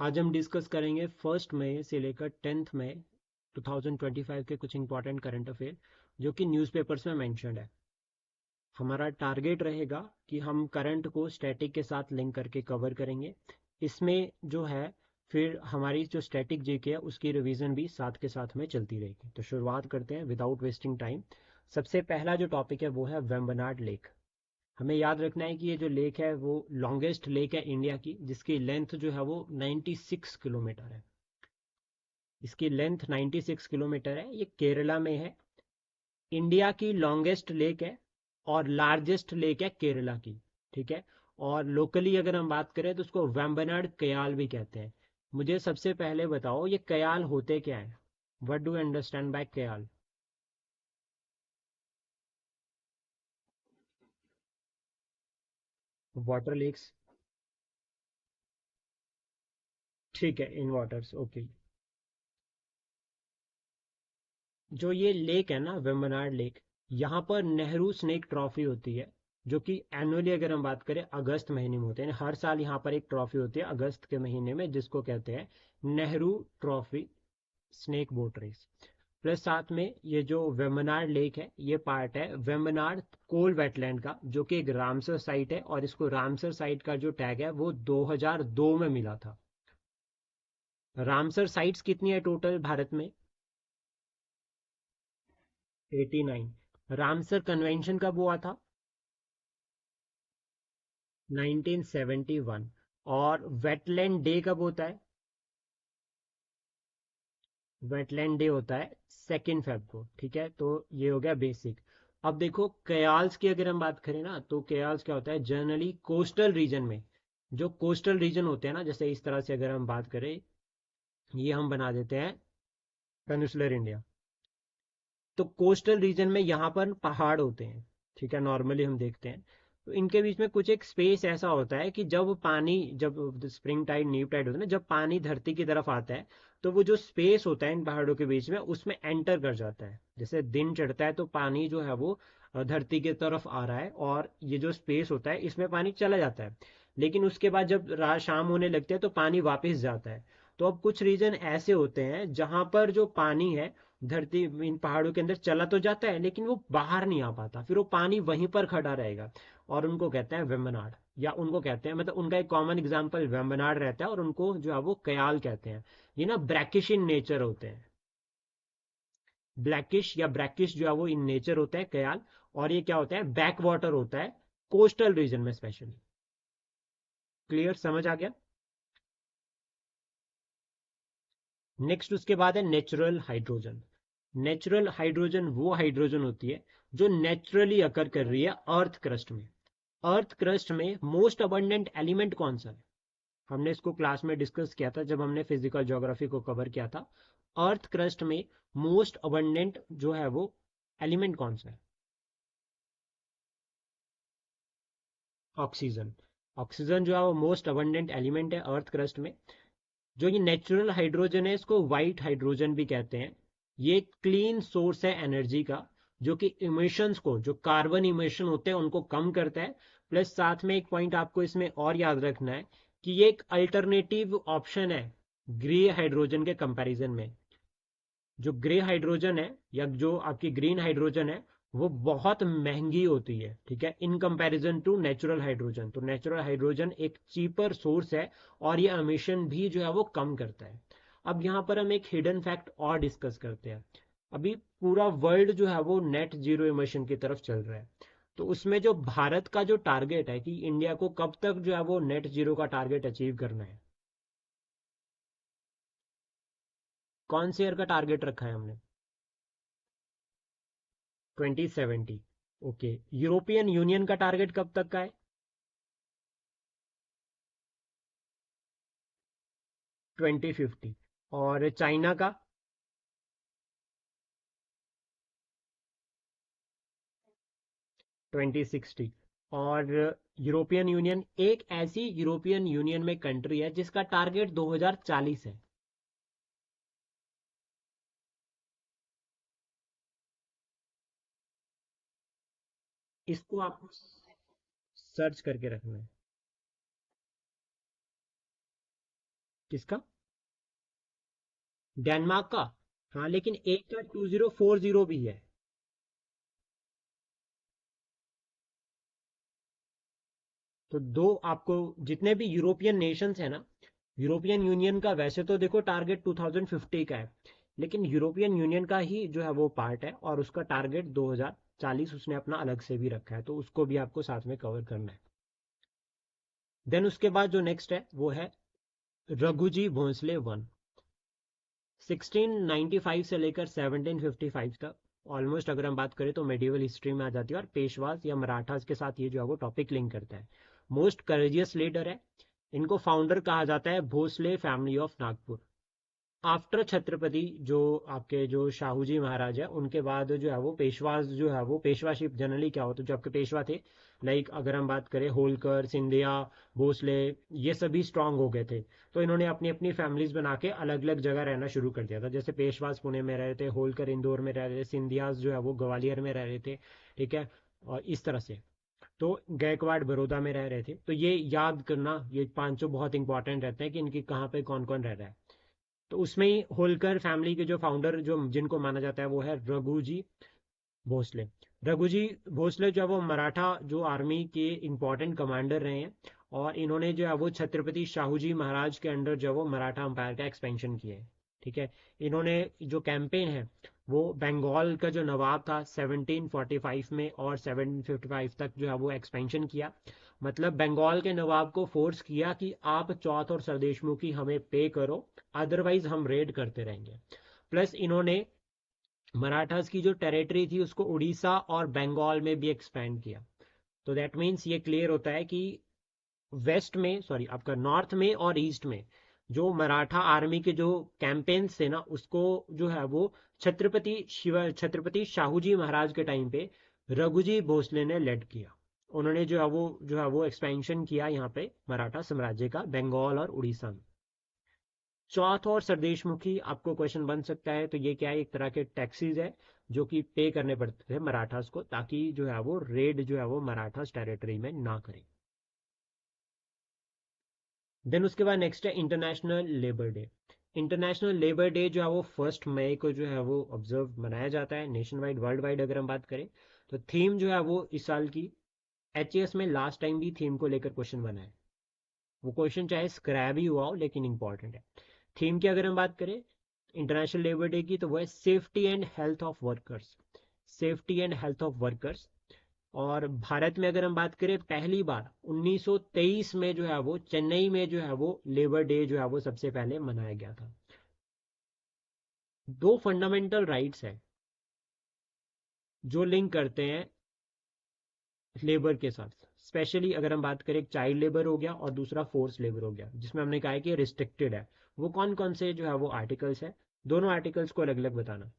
आज हम डिस्कस करेंगे 1 मई से लेकर 10 मई 2025 के कुछ इंपॉर्टेंट करंट अफेयर जो कि न्यूज़पेपर्स में मेंशन्ड है। हमारा टारगेट रहेगा कि हम करंट को स्टैटिक के साथ लिंक करके कवर करेंगे। इसमें जो है फिर हमारी जो स्टैटिक जीके है उसकी रिवीजन भी साथ के साथ में चलती रहेगी। तो शुरुआत करते हैं विदाउट वेस्टिंग टाइम। सबसे पहला जो टॉपिक है वो है वेम्बनाड लेक। हमें याद रखना है कि ये जो लेक है वो लॉन्गेस्ट लेक है इंडिया की, जिसकी लेंथ जो है वो 96 किलोमीटर है। इसकी लेंथ 96 किलोमीटर है। ये केरला में है। इंडिया की लॉन्गेस्ट लेक है और लार्जेस्ट लेक है केरला की। ठीक है। और लोकली अगर हम बात करें तो उसको वेम्बनाड कयाल भी कहते हैं। मुझे सबसे पहले बताओ ये कयाल होते क्या है। What do you understand by kayal? Water lakes. ठीक है, इन वाटर्स, ओके। जो ये लेक है ना वेम्बनाड लेक, यहाँ पर नेहरू स्नेक ट्रॉफी होती है, जो कि एनुअली अगर हम बात करें अगस्त महीने में होते हैं। हर साल यहाँ पर एक ट्रॉफी होती है अगस्त के महीने में, जिसको कहते हैं Nehru trophy snake boat race. Plus साथ में ये जो वेम्बनाड लेक है ये पार्ट है वेम्बनाड कोल वेटलैंड का, जो कि एक रामसर साइट है। और इसको रामसर साइट का जो टैग है वो 2002 में मिला था। रामसर साइट्स कितनी है टोटल भारत में? 89। रामसर कन्वेंशन कब हुआ था? 1971। और वेटलैंड डे कब होता है? वेटलैंड डे होता है 2 फेब को। ठीक है, तो ये हो गया बेसिक। अब देखो कयाल्स की अगर हम बात करें ना, तो कयाल्स क्या होता है जनरली कोस्टल रीजन में। जो कोस्टल रीजन होते हैं ना, जैसे इस तरह से अगर हम बात करें, ये हम बना देते हैं पेनिनसुलर इंडिया। तो कोस्टल रीजन में यहाँ पर पहाड़ होते हैं। ठीक है, नॉर्मली हम देखते हैं। तो इनके बीच में कुछ एक स्पेस ऐसा होता है कि जब पानी, जब स्प्रिंग टाइड नीव टाइड होता है ना, जब पानी धरती की तरफ आता है, तो वो जो स्पेस होता है इन पहाड़ों के बीच में उसमें एंटर कर जाता है। जैसे दिन चढ़ता है तो पानी जो है वो धरती की तरफ आ रहा है, और ये जो स्पेस होता है इसमें पानी चला जाता है। लेकिन उसके बाद जब रात शाम होने लगती है तो पानी वापस जाता है। तो अब कुछ रीजन ऐसे होते हैं जहां पर जो पानी है धरती इन पहाड़ों के अंदर चला तो जाता है लेकिन वो बाहर नहीं आ पाता, फिर वो पानी वहीं पर खड़ा रहेगा। और उनको कहते हैं वेम्बनाड, या उनको कहते हैं, मतलब उनका एक कॉमन एग्जांपल वेम्बनाड रहता है, और उनको जो है वो कयाल कहते हैं। ये ना ब्रैकिश इन नेचर होते हैं। ब्लैकिश या ब्रैकिश जो है वो इन नेचर होता है कयाल। और ये क्या होता है, बैक वाटर होता है कोस्टल रीजन में स्पेशली। क्लियर, समझ आ गया? नेक्स्ट उसके बाद है नेचुरल हाइड्रोजन। नेचुरल हाइड्रोजन वो हाइड्रोजन होती है जो नेचुरली अकर कर रही है अर्थ क्रस्ट में। अर्थ क्रस्ट में मोस्ट अबंडेंट एलिमेंट कौन सा है? हमने इसको क्लास में डिस्कस किया था जब हमने फिजिकल ज्योग्राफी को कवर किया था। अर्थ क्रस्ट में मोस्ट अबंडेंट जो है वो एलिमेंट कौन सा है? ऑक्सीजन। ऑक्सीजन जो है वो मोस्ट अबंडेंट एलिमेंट है अर्थ क्रस्ट में। जो ये नेचुरल हाइड्रोजन है इसको वाइट हाइड्रोजन भी कहते हैं। ये क्लीन सोर्स है एनर्जी का, जो कि इमिशंस को, जो कार्बन इमिशन होते हैं उनको कम करता है। प्लस साथ में एक पॉइंट आपको इसमें और याद रखना है कि ये एक अल्टरनेटिव ऑप्शन है ग्रे हाइड्रोजन के कंपैरिजन में। जो ग्रे हाइड्रोजन है या जो आपकी ग्रीन हाइड्रोजन है वो बहुत महंगी होती है। ठीक है, in comparison to natural hydrogen. तो नेचुरल हाइड्रोजन एक चीपर सोर्स है और ये एमिशन भी जो है वो कम करता है। अब यहाँ पर हम एक हिडन फैक्ट और डिस्कस करते हैं। अभी पूरा वर्ल्ड जो है वो नेट जीरो इमिशन की तरफ चल रहा है। तो उसमें जो भारत का जो टारगेट है कि इंडिया को कब तक जो है वो नेट जीरो का टारगेट अचीव करना है, कौन से ईयर का टारगेट रखा है हमने? 2070। ओके। यूरोपियन यूनियन का टारगेट कब तक का है? 2050। और चाइना का? 2060। और यूरोपियन यूनियन, एक ऐसी यूरोपियन यूनियन में कंट्री है जिसका टारगेट 2040 है। इसको आपको सर्च करके रखना है। किसका? डेनमार्क का। हाँ लेकिन एक का 2040 भी है। तो दो आपको, जितने भी यूरोपियन नेशंस है ना, यूरोपियन यूनियन का वैसे तो देखो टारगेट 2050 का है, लेकिन यूरोपियन यूनियन का ही जो है वो पार्ट है और उसका टारगेट 2040 उसने अपना अलग से भी रखा है, तो उसको भी आपको साथ में कवर करना है। देन उसके बाद जो नेक्स्ट है वो है रघुजी भोंसले वन। 1695 से लेकर 1755 तक ऑलमोस्ट अगर हम बात करें तो मेडिवल हिस्ट्री में आ जाती है, और पेशवास या मराठास के साथ ये जो है वो टॉपिक लिंक करता है। मोस्ट करेजियस लीडर है। इनको फाउंडर कहा जाता है Bhosale family of Nagpur. After Chhatrapati, जो आपके जो शाहू जी महाराज है उनके बाद जो है वो पेशवाज जो है वो, पेशवाशिप जनरली क्या होता है, जो आपके पेशवा थे, लाइक अगर हम बात करें होलकर, सिंधिया, भोसले, ये सभी स्ट्रांग हो गए थे। तो इन्होंने अपनी अपनी फैमिलीज बना के अलग अलग जगह रहना शुरू कर दिया था। जैसे पेशवास पुणे में रह रहे थे, होलकर इंदौर में रह रहे थे, सिंधियाज जो है वो ग्वालियर में रह रहे थे। ठीक है, और इस तरह से। तो गायकवाड़ बड़ौदा में रह रहे थे। तो ये याद करना, ये पांचों बहुत इंपॉर्टेंट रहते हैं कि इनकी कहाँ पे कौन कौन रह रहा है। तो उसमें ही होलकर फैमिली के जो फाउंडर, जो जिनको माना जाता है, वो है रघुजी भोसले। रघुजी भोसले जो है वो मराठा जो आर्मी के इंपॉर्टेंट कमांडर रहे हैं, और इन्होंने जो है वो छत्रपति शाहू जी महाराज के अंडर जो है वो मराठा अंपायर का एक्सपेंशन किया है। ठीक है, इन्होंने जो कैंपेन है वो बंगाल का जो नवाब था 1745 में और 1755 तक जो है वो एक्सपेंशन किया। मतलब बंगाल के नवाब को फोर्स किया कि आप चौथ और सरदेशमुखी हमें पे करो, अदरवाइज हम रेड करते रहेंगे। प्लस इन्होंने मराठास की जो टेरिटरी थी उसको उड़ीसा और बंगाल में भी एक्सपेंड किया। तो दैट मीन्स ये क्लियर होता है कि वेस्ट में, सॉरी आपका नॉर्थ में और ईस्ट में जो मराठा आर्मी के जो कैंपेन्स थे ना, उसको जो है वो छत्रपति शाहू जी महाराज के टाइम पे रघुजी भोसले ने लेड किया। उन्होंने जो है वो एक्सपेंशन किया यहाँ पे मराठा साम्राज्य का बंगाल और उड़ीसा में। चौथ और सरदेशमुखी आपको क्वेश्चन बन सकता है, तो ये क्या है, एक तरह के टैक्सीज है जो कि पे करने पड़ते थे मराठास को, ताकि जो है वो रेड जो है वो मराठास टेरिटरी में ना करे। देन उसके बाद नेक्स्ट है international labour day. International labour day जो है वो 1 मई को जो है वो ऑब्जर्व मनाया जाता है नेशन वाइड, वर्ल्ड वाइड अगर हम बात करें। तो थीम जो है वो इस साल की, एच में लास्ट टाइम भी थीम को लेकर क्वेश्चन बना है। वो क्वेश्चन चाहे स्क्रैब ही हुआ हो लेकिन इंपॉर्टेंट है। थीम की अगर हम बात करें इंटरनेशनल लेबर डे की, तो वो है safety and health of workers. Safety and health of workers. और भारत में अगर हम बात करें, पहली बार 1923 में जो है वो चेन्नई में जो है वो लेबर डे जो है वो सबसे पहले मनाया गया था। दो फंडामेंटल राइट्स है जो लिंक करते हैं लेबर के साथ। स्पेशली अगर हम बात करें, चाइल्ड लेबर हो गया और दूसरा फोर्स लेबर हो गया, जिसमें हमने कहा है कि रिस्ट्रिक्टेड है। वो कौन कौन से जो है वो आर्टिकल्स है, दोनों आर्टिकल्स को अलग अलग बताना।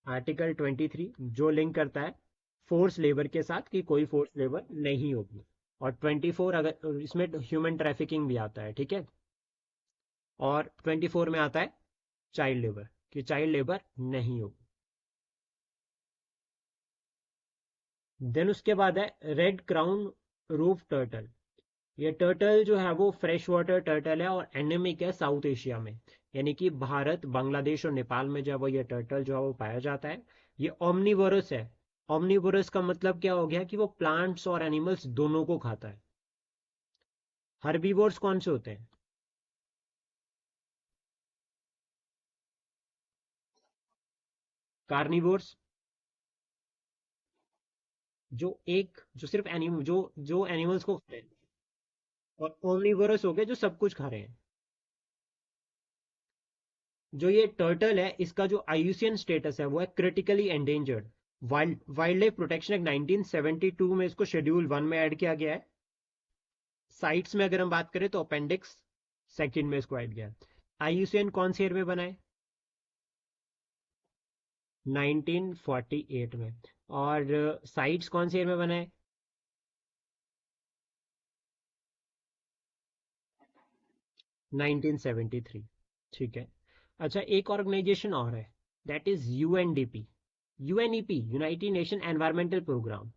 आर्टिकल 23 जो लिंक करता है फोर्स लेबर के साथ कि कोई फोर्स लेबर नहीं होगी। और 24 अगर इसमें ह्यूमन ट्रैफिकिंग भी आता है। ठीक है, और 24 में आता है चाइल्ड लेबर, कि चाइल्ड लेबर नहीं होगी। देन उसके बाद है रेड क्राउन रूफ टर्टल। ये टर्टल जो है वो फ्रेश वाटर टर्टल है और एंडेमिक है साउथ एशिया में। यानी कि भारत, बांग्लादेश और नेपाल में जो है वो ये टर्टल जो है वो पाया जाता है। ये ओमनीवोरस है। ओमनीवोरस का मतलब क्या हो गया कि वो प्लांट्स और एनिमल्स दोनों को खाता है। हर्बीवोर्स कौन से होते हैं? कार्निवोर्स, जो सिर्फ एनिमल, जो एनिमल्स को खाते हैं। और ओमनीवोरस हो गए जो सब कुछ खा रहे हैं। जो ये टर्टल है इसका जो आईयूसीएन स्टेटस है वो है critically endangered. Wild life protection act 1972 में इसको शेड्यूल 1 में ऐड किया गया है। साइट्स में अगर हम बात करें तो अपेंडिक्स सेकंड में इसको ऐड किया है। आईयूसीएन कौन से ईयर में बना है? 1948 में। और साइट्स कौन से ईयर में बना है? 1973। ठीक है। अच्छा, एक ऑर्गेनाइजेशन और है, that is UNDP, UNEP, United Nation environmental programme,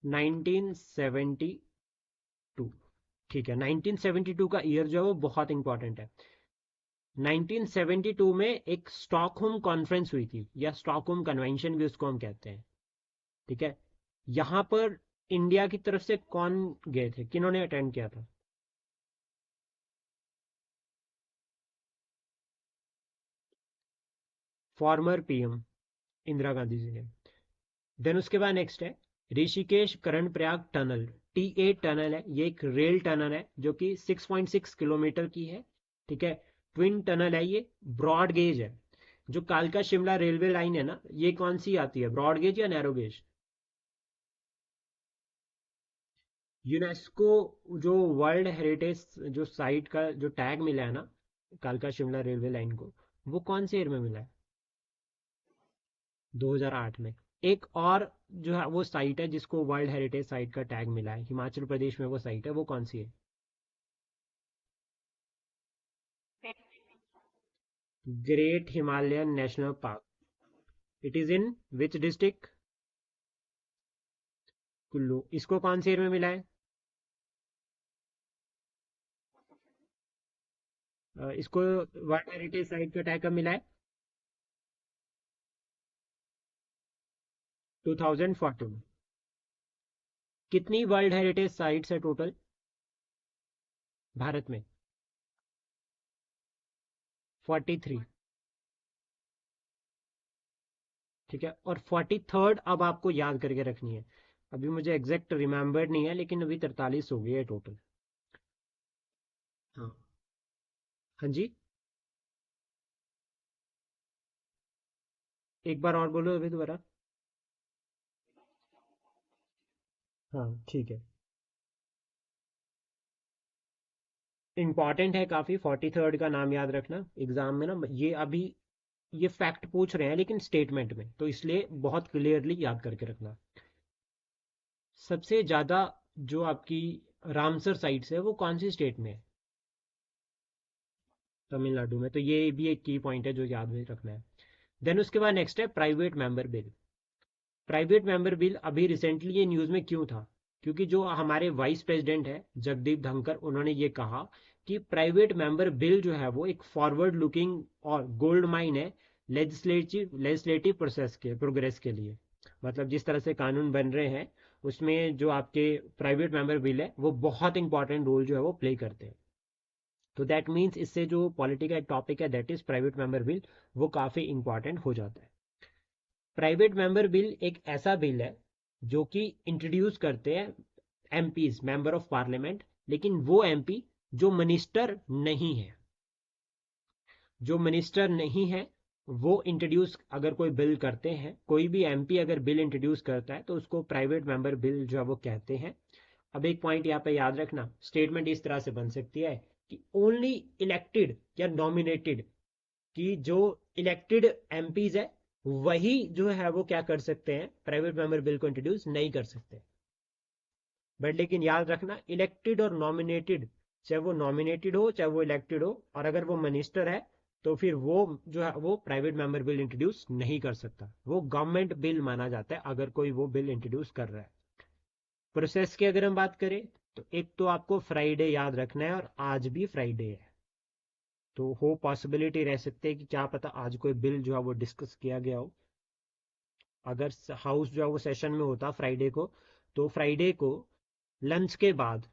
1972। ठीक है, 1972 का ईयर जो है वो बहुत इंपॉर्टेंट है। 1972 में एक स्टॉकहोम कॉन्फ्रेंस हुई थी, या स्टॉकहोम कन्वेंशन भी उसको हम कहते हैं। ठीक है, यहां पर इंडिया की तरफ से कौन गए थे, किन्होंने अटेंड किया था? फॉर्मर पीएम इंदिरा गांधी जी ने। देन उसके बाद नेक्स्ट है Rishikesh Karnaprayag tunnel. T8 tunnel है, ये एक रेल टनल है जो कि 6.6 किलोमीटर की है। ठीक है, ट्विन टनल है, ये ब्रॉड गेज है। जो कालका शिमला रेलवे लाइन है ना, ये कौन सी आती है, ब्रॉड गेज या नैरो गेज? यूनेस्को जो वर्ल्ड हेरिटेज जो साइट का जो टैग मिला है ना कालका शिमला रेलवे लाइन को, वो कौन से ईयर में मिला है? 2008 में। एक और जो है वो साइट है जिसको वर्ल्ड हेरिटेज साइट का टैग मिला है, हिमाचल प्रदेश में वो साइट है, वो कौन सी है? Great Himalayan national park. It is in which district? Kullu. इसको कौन से ईयर में मिला है? इसको वर्ल्ड हेरिटेज साइट का टैग कब मिला है? 2014। कितनी वर्ल्ड हेरिटेज साइट्स है टोटल भारत में? 43। ठीक है, और 43rd अब आपको याद करके रखनी है। अभी मुझे एग्जैक्ट रिमेम्बर नहीं है, लेकिन अभी 43 हो गई है टोटल। हाँ। हाँ जी। एक बार और बोलो अभी दोबारा। हाँ ठीक है। इंपॉर्टेंट है काफ़ी, 43rd का नाम याद रखना एग्जाम में ना, ये अभी ये फैक्ट पूछ रहे हैं लेकिन स्टेटमेंट में, तो इसलिए बहुत क्लियरली याद करके रखना। सबसे ज़्यादा जो आपकी रामसर साइट्स है वो कौन सी स्टेट में है? तमिलनाडु में, तो ये भी एक की पॉइंट है जो याद में रखना है। देन उसके बाद नेक्स्ट है private member bill. Private member bill अभी रिसेंटली ये न्यूज़ में क्यों था? क्योंकि जो हमारे वाइस प्रेसिडेंट है जगदीप धनखड़, उन्होंने ये कहा कि प्राइवेट मेंबर बिल जो है वो एक फॉरवर्ड लुकिंग और गोल्ड माइन है लेजिस्लेटिव प्रोसेस के प्रोग्रेस के लिए। मतलब जिस तरह से कानून बन रहे हैं उसमें जो आपके प्राइवेट मेंबर बिल है वो बहुत इंपॉर्टेंट रोल जो है वो प्ले करते हैं। तो दैट मीन्स इससे जो पॉलिटी का एक टॉपिक है that is private member bill, वो काफ़ी इंपॉर्टेंट हो जाता है। प्राइवेट मेंबर बिल एक ऐसा बिल है जो कि इंट्रोड्यूस करते हैं एमपीज, मेंबर ऑफ पार्लियामेंट, लेकिन वो एमपी जो मिनिस्टर नहीं है। जो मिनिस्टर नहीं है वो इंट्रोड्यूस अगर कोई बिल करते हैं, कोई भी एमपी अगर बिल इंट्रोड्यूस करता है तो उसको प्राइवेट मेंबर बिल जो है वो कहते हैं। अब एक पॉइंट यहाँ पे याद रखना, स्टेटमेंट इस तरह से बन सकती है कि ओनली इलेक्टेड या नॉमिनेटेड, कि जो इलेक्टेड एमपीज है वही जो है वो क्या कर सकते हैं, प्राइवेट मेंबर बिल को इंट्रोड्यूस नहीं कर सकते। बट लेकिन याद रखना इलेक्टेड और नॉमिनेटेड, चाहे वो नॉमिनेटेड हो चाहे वो इलेक्टेड हो, और अगर वो मिनिस्टर है तो फिर वो जो है वो प्राइवेट मेंबर बिल इंट्रोड्यूस नहीं कर सकता, वो गवर्नमेंट बिल माना जाता है अगर कोई वो बिल इंट्रोड्यूस कर रहा है। प्रोसेस की अगर हम बात करें तो एक तो आपको फ्राइडे याद रखना है, और आज भी फ्राइडे है, तो हो पॉसिबिलिटी रह सकती है कि क्या पता आज कोई बिल जो है वो डिस्कस किया गया हो। अगर हाउस जो है वो सेशन में होता फ्राइडे को, तो फ्राइडे को लंच के बाद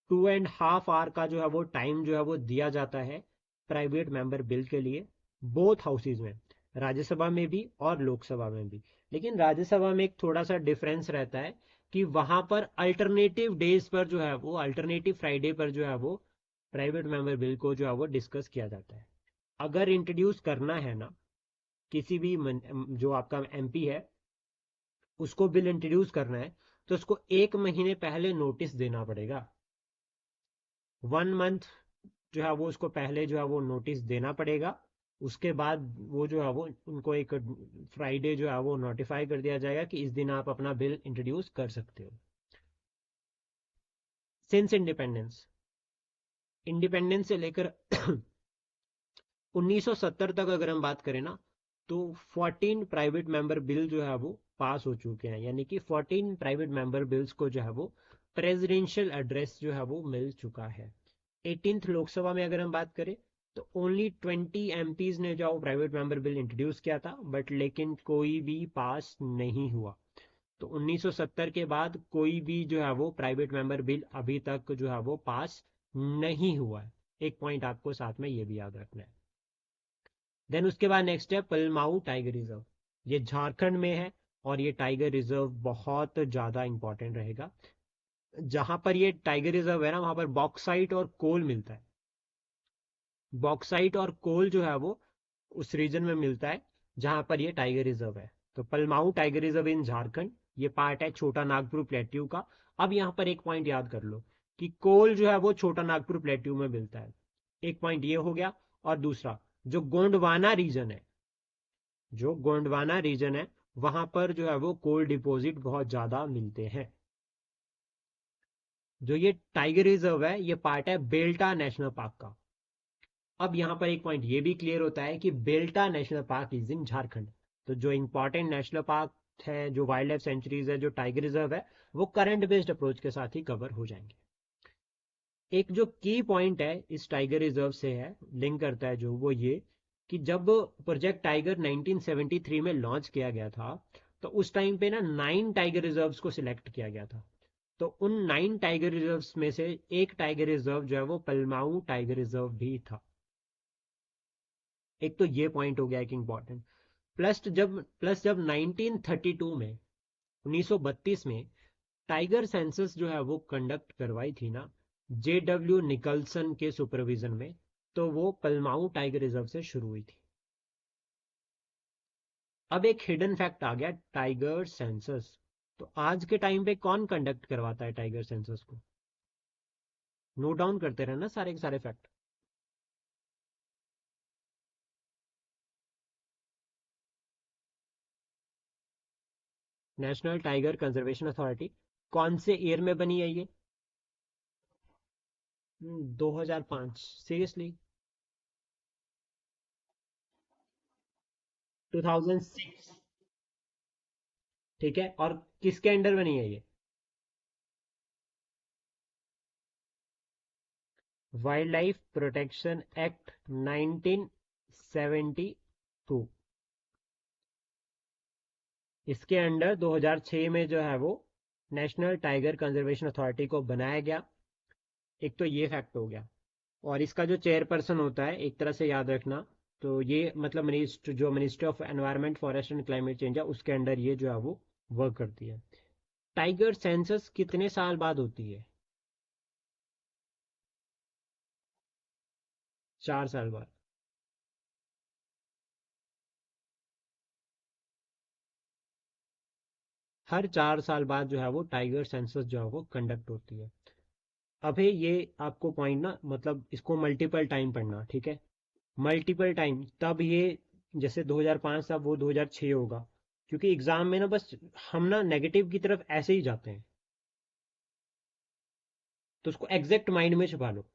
2.5 आवर का जो है वो टाइम जो है वो दिया जाता है प्राइवेट मेंबर बिल के लिए, बोथ हाउसेज में, राज्यसभा में भी और लोकसभा में भी। लेकिन राज्यसभा में एक थोड़ा सा डिफरेंस रहता है कि वहां पर अल्टरनेटिव डेज पर जो है वो, अल्टरनेटिव फ्राइडे पर जो है वो प्राइवेट मेंबर बिल को जो है वो डिस्कस किया जाता है। अगर इंट्रोड्यूस करना है ना किसी भी जो आपका एमपी है उसको बिल इंट्रोड्यूस करना है, तो उसको 1 महीने पहले नोटिस देना पड़ेगा। 1 मंथ जो है वो उसको पहले जो है वो नोटिस देना पड़ेगा। उसके बाद वो जो है वो उनको एक फ्राइडे जो है वो नोटिफाई कर दिया जाएगा कि इस दिन आप अपना बिल इंट्रोड्यूस कर सकते हो। सिंस इंडिपेंडेंस, इंडिपेंडेंस से लेकर 1970 तक अगर हम बात करें ना, तो 14 प्राइवेट मेंबर बिल जो है वो पास हो चुके हैं, यानी कि 14 प्राइवेट मेंबर बिल्स को जो है वो प्रेसिडेंशियल एड्रेस जो है वो मिल चुका है। 18th लोकसभा में अगर हम बात करें तो ओनली 20 एमपीज ने जो प्राइवेट मेंबर बिल इंट्रोड्यूस किया था, बट लेकिन कोई भी पास नहीं हुआ। तो 1970 के बाद कोई भी जो है वो प्राइवेट मेंबर बिल अभी तक जो है वो पास नहीं हुआ है। एक पॉइंट आपको साथ में ये भी याद रखना है। देन उसके बाद नेक्स्ट है पलमाऊ टाइगर रिजर्व। ये झारखंड में है और ये टाइगर रिजर्व बहुत ज्यादा इंपॉर्टेंट रहेगा। जहां पर ये टाइगर रिजर्व है ना, वहां पर बॉक्साइट और कोल मिलता है। बॉक्साइट और कोल जो है वो उस रीजन में मिलता है जहां पर ये टाइगर रिजर्व है। तो पलमाऊ टाइगर रिजर्व इन झारखंड, ये पार्ट है छोटा नागपुर प्लेट्यू का। अब यहाँ पर एक पॉइंट याद कर लो कि कोल जो है वो छोटा नागपुर प्लेट्यू में मिलता है। एक पॉइंट ये हो गया। और दूसरा, जो गोंडवाना रीजन है, जो गोंडवाना रीजन है वहां पर जो है वो कोल डिपॉजिट बहुत ज्यादा मिलते हैं। जो ये टाइगर रिजर्व है ये पार्ट है बेल्टा नेशनल पार्क का। अब यहाँ पर एक पॉइंट ये भी क्लियर होता है कि बेल्टा national park is in Jharkhand. तो जो इंपॉर्टेंट नेशनल पार्क है, जो वाइल्ड लाइफ सेंचुरीज है, जो टाइगर रिजर्व है, वो करंट बेस्ड अप्रोच के साथ ही कवर हो जाएंगे। एक जो की पॉइंट है इस टाइगर रिजर्व से है, लिंक करता है जो, वो ये कि जब प्रोजेक्ट टाइगर 1973 में लॉन्च किया गया था तो उस टाइम पे ना 9 टाइगर रिजर्व्स को सिलेक्ट किया गया था। तो उन 9 टाइगर रिजर्व्स में से एक टाइगर रिजर्व जो है वो पलमाऊ टाइगर रिजर्व भी था। एक तो ये पॉइंट हो गया एक इंपॉर्टेंट। प्लस जब 1932 में 1932 में टाइगर सेंसस जो है वो कंडक्ट करवाई थी ना, JW निकलसन के सुपरविजन में, तो वो पलमाऊ टाइगर रिजर्व से शुरू हुई थी। अब एक हिडन फैक्ट आ गया, टाइगर सेंसस। तो आज के टाइम पे कौन कंडक्ट करवाता है टाइगर सेंसस को? नोट डाउन करते रहना सारे के सारे fact. National tiger conservation authority. कौन से ईयर में बनी है ये? 2005। सीरियसली? 2006। ठीक है, और किसके अंडर बनी है ये? Wild life protection act 1972। इसके अंडर 2006 में जो है वो नेशनल टाइगर कंजर्वेशन अथॉरिटी को बनाया गया। एक तो ये फैक्ट हो गया। और इसका जो चेयरपर्सन होता है, एक तरह से याद रखना, तो ये मतलब ministry of environment forest and climate change है, उसके अंडर ये जो है वो वर्क करती है। टाइगर सेंसस कितने साल बाद होती है? 4 साल बाद। हर 4 साल बाद जो है वो टाइगर सेंसस जो है वो कंडक्ट होती है। अभी ये आपको पॉइंट ना, मतलब इसको मल्टीपल टाइम पढ़ना, ठीक है? मल्टीपल टाइम तब ये, जैसे 2005 था वो 2006 होगा। क्योंकि एग्जाम में ना बस हम ना नेगेटिव की तरफ ऐसे ही जाते हैं, तो उसको एग्जैक्ट माइंड में छुपा लो।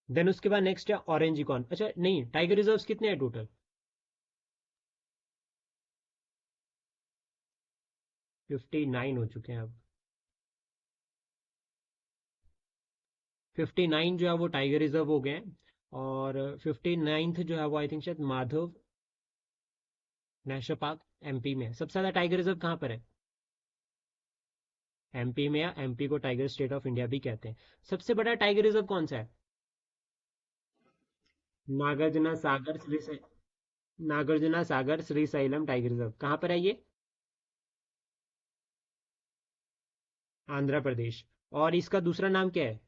देन उसके बाद नेक्स्ट है ऑरेंज इकॉन। अच्छा नहीं, टाइगर रिजर्व्स कितने हैं टोटल? 59 हो चुके हैं अब। 59 जो है वो टाइगर रिजर्व हो गए हैं। और 59th जो है वो आई थिंक शायद माधव नेशनल पार्क MP में है। सबसे ज्यादा टाइगर रिजर्व कहाँ पर है? MP में, या MP को टाइगर स्टेट ऑफ इंडिया भी कहते हैं। सबसे बड़ा टाइगर रिजर्व कौन सा है? नागार्जुना सागर नागार्जुना सागर श्रीशैलम टाइगर रिजर्व कहाँ पर है ये? आंध्र प्रदेश। और इसका दूसरा नाम क्या है?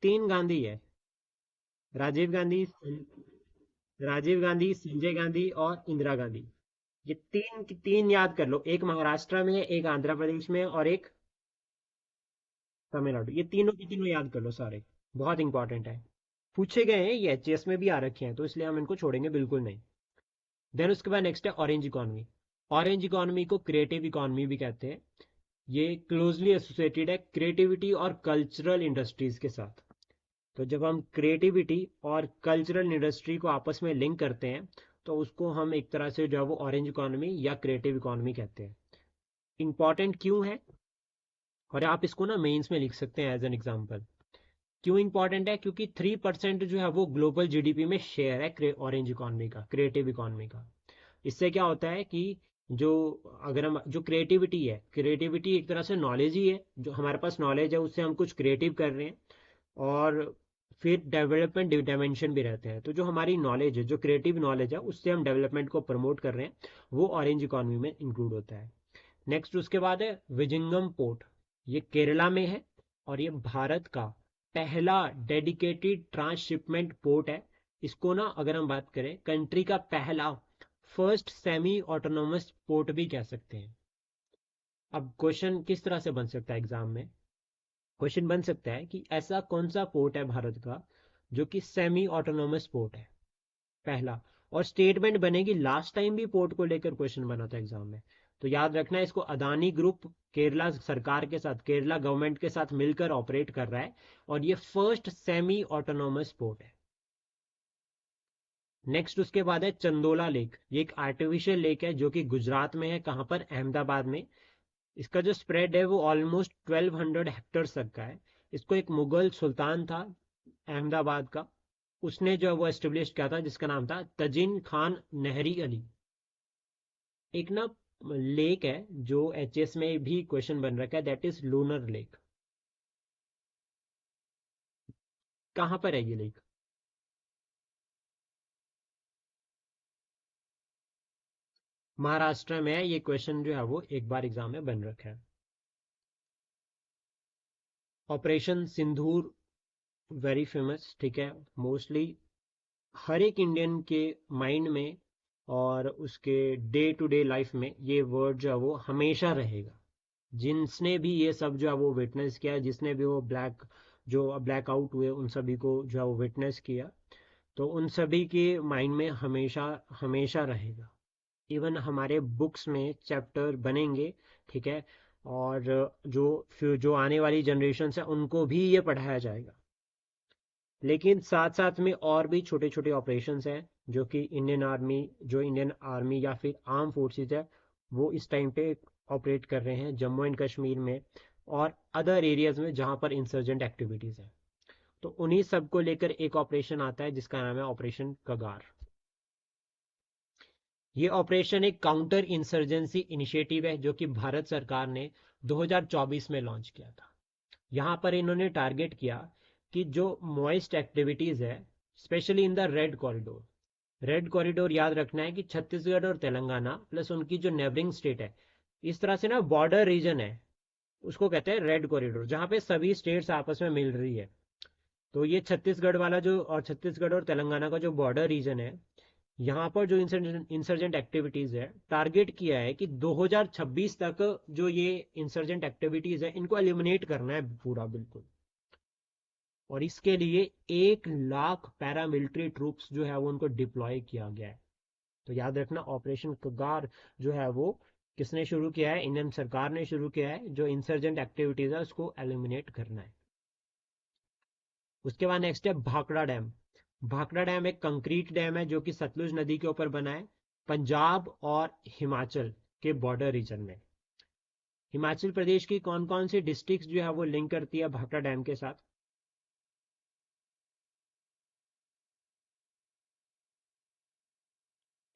तीन गांधी है। राजीव गांधी, संजय गांधी और इंदिरा गांधी। ये तीन तीन याद कर लो, एक महाराष्ट्र में, एक आंध्र प्रदेश में, और एक तमिलनाडु। ये तीनों की तीनों याद कर लो सारे। बहुत इंपॉर्टेंट है, पूछे गए हैं ये, HS में भी आ रखे हैं, तो इसलिए हम इनको छोड़ेंगे बिल्कुल नहीं। देन उसके बाद नेक्स्ट है ऑरेंज इकोनॉमी। ऑरेंज इकोनॉमी को क्रिएटिव इकोनॉमी भी कहते हैं। ये क्लोजली एसोसिएटेड है क्रिएटिविटी और कल्चरल इंडस्ट्रीज के साथ। तो जब हम क्रिएटिविटी और कल्चरल इंडस्ट्री को आपस में लिंक करते हैं तो उसको हम एक तरह से जो है वो ऑरेंज इकोनॉमी या क्रिएटिव इकोनॉमी कहते हैं। इंपॉर्टेंट क्यों है, और आप इसको ना मेंस में लिख सकते हैं एज एन एग्जांपल। क्यों इंपॉर्टेंट है, क्योंकि 3% जो है वो ग्लोबल जीडीपी में शेयर है ऑरेंज इकोनॉमी का, क्रिएटिव इकोनॉमी का। इससे क्या होता है कि जो अगर हम जो क्रिएटिविटी है, क्रिएटिविटी एक तरह से नॉलेज ही है, जो हमारे पास नॉलेज है उससे हम कुछ क्रिएटिव कर रहे हैं। और फिर डेवलपमेंट डायमेंशन भी रहते हैं, तो जो हमारी नॉलेज है, जो क्रिएटिव नॉलेज है, उससे हम डेवलपमेंट को प्रमोट कर रहे हैं, वो ऑरेंज इकोनॉमी में इंक्लूड होता है। नेक्स्ट उसके बाद है विजिंगम पोर्ट। ये केरला में है और ये भारत का पहला डेडिकेटेड ट्रांसशिपमेंट पोर्ट है। इसको ना अगर हम बात करें कंट्री का पहला फर्स्ट सेमी ऑटोनोमस पोर्ट भी कह सकते हैं। अब क्वेश्चन किस तरह से बन सकता है एग्जाम में, क्वेश्चन बन सकता है कि ऐसा कौन सा पोर्ट है भारत का जो कि सेमी ऑटोनोमस पोर्ट है, पहला। और स्टेटमेंट बनेगी, लास्ट टाइम भी पोर्ट को लेकर क्वेश्चन बना था एग्जाम में। तो याद रखना, इसको अदानी ग्रुप केरला सरकार के साथ, केरला गवर्नमेंट के साथ मिलकर ऑपरेट कर रहा है और ये फर्स्ट सेमी ऑटोनोमस पोर्ट है। नेक्स्ट उसके बाद है चंदोला लेक। ये एक आर्टिफिशियल लेक है जो कि गुजरात में है, कहाँ पर, अहमदाबाद में। इसका जो स्प्रेड है वो ऑलमोस्ट 1200 हेक्टेयर तक का है। इसको एक मुगल सुल्तान था अहमदाबाद का, उसने जो है वो एस्टेब्लिश किया था, जिसका नाम था तजिन खान नहरी अली। एक ना लेक है जो एचएस में भी क्वेश्चन बन रखा है, दैट इज लूनर लेक। कहाँ पर है ये लेक? महाराष्ट्र में है। ये क्वेश्चन जो है वो एक बार एग्जाम में बन रखा है। ऑपरेशन सिंदूर, वेरी फेमस, ठीक है। मोस्टली हर एक इंडियन के माइंड में और उसके डे टू डे लाइफ में ये वर्ड जो है वो हमेशा रहेगा। जिसने भी ये सब जो है वो विटनेस किया, जिसने भी वो जो ब्लैक आउट हुए उन सभी को जो है वो विटनेस किया, तो उन सभी के माइंड में हमेशा हमेशा रहेगा। इवन हमारे बुक्स में चैप्टर बनेंगे, ठीक है। और जो फिर जो आने वाली जनरेशन है उनको भी ये पढ़ाया जाएगा। लेकिन साथ साथ में और भी छोटे छोटे ऑपरेशंस हैं जो कि इंडियन आर्मी या फिर आर्म फोर्सेस है वो इस टाइम पे ऑपरेट कर रहे हैं जम्मू एंड कश्मीर में और अदर एरियाज में जहां पर इंसर्जेंट एक्टिविटीज है। तो उन्हीं सब को लेकर एक ऑपरेशन आता है जिसका नाम है ऑपरेशन कगार। ये ऑपरेशन एक काउंटर इंसर्जेंसी इनिशिएटिव है जो कि भारत सरकार ने 2024 में लॉन्च किया था। यहाँ पर इन्होंने टारगेट किया कि जो मॉइस्ट एक्टिविटीज है, specially in the red corridor. Red corridor याद रखना है कि छत्तीसगढ़ और तेलंगाना प्लस उनकी जो नेबरिंग स्टेट है, इस तरह से ना बॉर्डर रीजन है, उसको कहते हैं रेड कॉरिडोर, जहाँ पे सभी स्टेट्स आपस में मिल रही है। तो ये छत्तीसगढ़ वाला जो, और छत्तीसगढ़ और तेलंगाना का जो बॉर्डर रीजन है, यहाँ पर जो इंसर्जेंट एक्टिविटीज है, टारगेट किया है कि 2026 तक जो ये इंसर्जेंट एक्टिविटीज है इनको एलिमिनेट करना है पूरा, बिल्कुल। और इसके लिए 1 लाख पैरामिलिट्री ट्रूप्स जो है वो उनको डिप्लॉय किया गया है। तो याद रखना, ऑपरेशन कगार जो है वो किसने शुरू किया है? इंडियन सरकार ने शुरू किया है। जो इंसर्जेंट एक्टिविटीज है उसको एलिमिनेट करना है। उसके बाद नेक्स्ट है भाखड़ा डैम। भाखड़ा डैम एक कंक्रीट डैम है जो कि सतलुज नदी के ऊपर बना है, पंजाब और हिमाचल के बॉर्डर रीजन में। हिमाचल प्रदेश की कौन कौन सी डिस्ट्रिक्ट जो है वो लिंक करती है भाखड़ा डैम के साथ?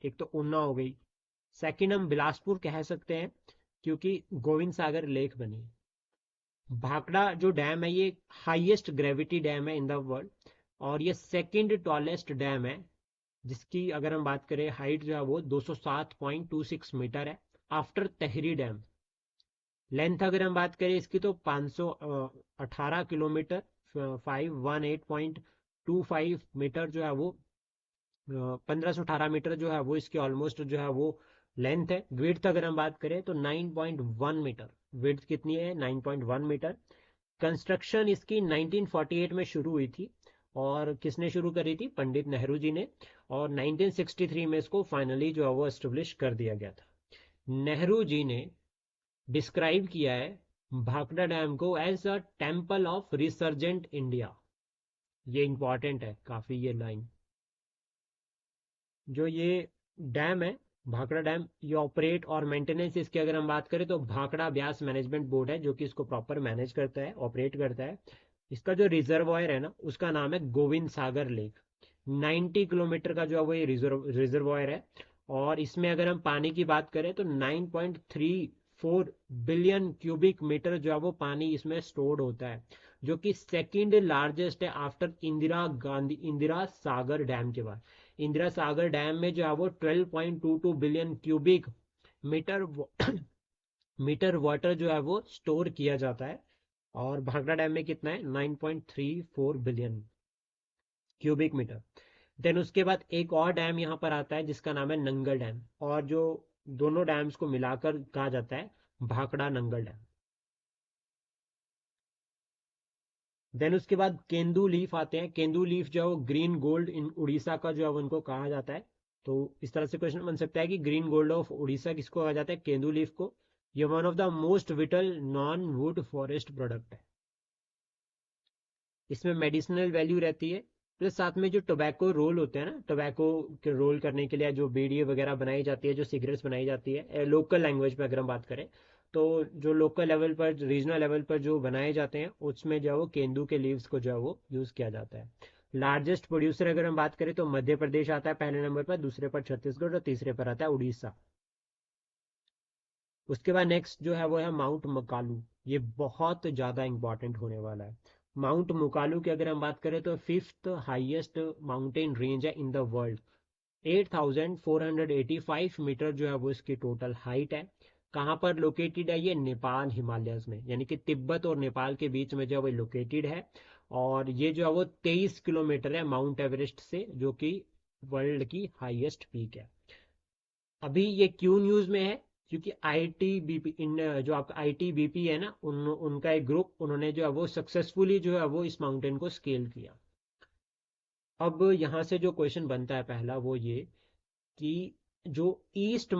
एक तो ऊना हो गई, सेकंड हम बिलासपुर कह सकते हैं क्योंकि गोविंद सागर लेक बनी है। भाखड़ा जो डैम है ये हाईएस्ट ग्रेविटी डैम है इन द वर्ल्ड और ये सेकंड टॉलेस्ट डैम है, जिसकी अगर हम बात करें हाइट जो है वो 207.26 मीटर है, आफ्टर तहरी डैम। लेंथ अगर हम बात करें इसकी तो 518 किलोमीटर, 518.25 मीटर जो है वो, 1518 मीटर जो है वो इसकी ऑलमोस्ट जो है वो लेंथ है। विड्थ अगर हम बात करें तो 9.1 मीटर, विड्थ कितनी है? 9.1 मीटर। कंस्ट्रक्शन इसकी 1948 में शुरू हुई थी और किसने शुरू करी थी? पंडित नेहरू जी ने। और 1963 में इसको फाइनली जो है वो एस्टेब्लिश कर दिया गया था। नेहरू जी ने डिस्क्राइब किया है भाखड़ा डैम को as a temple of resurgent India. ये इंपॉर्टेंट है काफी ये लाइन। जो ये डैम है, भाखड़ा डैम, ये ऑपरेट और मेंटेनेंस इसकी अगर हम बात करें तो भाखड़ा ब्यास मैनेजमेंट बोर्ड है जो कि इसको प्रॉपर मैनेज करता है, ऑपरेट करता है। इसका जो रिजर्वॉयर है ना उसका नाम है गोविंद सागर लेक। 90 किलोमीटर का जो है वो ये रिजर्वॉयर है। और इसमें अगर हम पानी की बात करें तो 9.34 बिलियन क्यूबिक मीटर जो है वो पानी इसमें स्टोर्ड होता है, जो कि सेकंड लार्जेस्ट है आफ्टर इंदिरा सागर डैम के बाद। इंदिरा सागर डैम में जो है वो 12.22 billion cubic metre metre water जो है वो स्टोर किया जाता है। और भाखड़ा डैम में कितना है, 9.34 बिलियन क्यूबिक मीटर। देन उसके बाद एक और डैम यहाँ पर आता है जिसका नाम है नंगल डैम, और जो दोनों डैम्स को मिलाकर कहा जाता है भाखड़ा नंगल डैम। देन उसके बाद केंदू लीफ आते हैं। केंदू लीफ जो है वो ग्रीन गोल्ड इन उड़ीसा का जो है उनको कहा जाता है। तो इस तरह से क्वेश्चन बन सकता है कि ग्रीन गोल्ड ऑफ उड़ीसा किसको कहा जाता है, केंदू लीफ को। ये one of the most whittle non would forest product है। इसमें मेडिसिनल वैल्यू रहती है। प्लस साथ में जो टोबैको रोल होते हैं ना, टोबैको के रोल करने के लिए जो बीड़ी वगैरह बनाई जाती है, जो सिगरेट्स बनाई जाती है लोकल लैंग्वेज में अगर हम बात करें, तो जो लोकल लेवल पर, रीजनल लेवल पर जो बनाए जाते हैं उसमें जो है वो केंदू के लीव्स को जो है वो यूज़ किया जाता है। लार्जेस्ट प्रोड्यूसर अगर हम बात करें तो मध्य प्रदेश आता है पहले नंबर पर, दूसरे पर छत्तीसगढ़ और तीसरे पर आता है उड़ीसा। उसके बाद नेक्स्ट जो है वो है माउंट मकालू। ये बहुत ज़्यादा इंपॉर्टेंट होने वाला है। माउंट मुकालू की अगर हम बात करें तो फिफ्थ हाईएस्ट माउंटेन रेंज है इन द वर्ल्ड। 8,485 मीटर जो है वो इसकी टोटल हाइट है। कहाँ पर लोकेटेड है ये, नेपाल हिमालयस में, यानी कि तिब्बत और नेपाल के बीच में जो है वो लोकेटेड है। और ये जो है वो 23 किलोमीटर है माउंट एवरेस्ट से, जो कि वर्ल्ड की हाईएस्ट पीक है। अभी ये क्यों न्यूज में है, क्योंकि आईटीबीपी इन जो आपका आईटीबीपी है ना, उनका एक ग्रुप, उन्होंने जो है वो सक्सेसफुली जो है वो इस माउंटेन को स्केल किया। अब यहाँ से जो क्वेश्चन बनता है पहला वो ये कि जो ईस्ट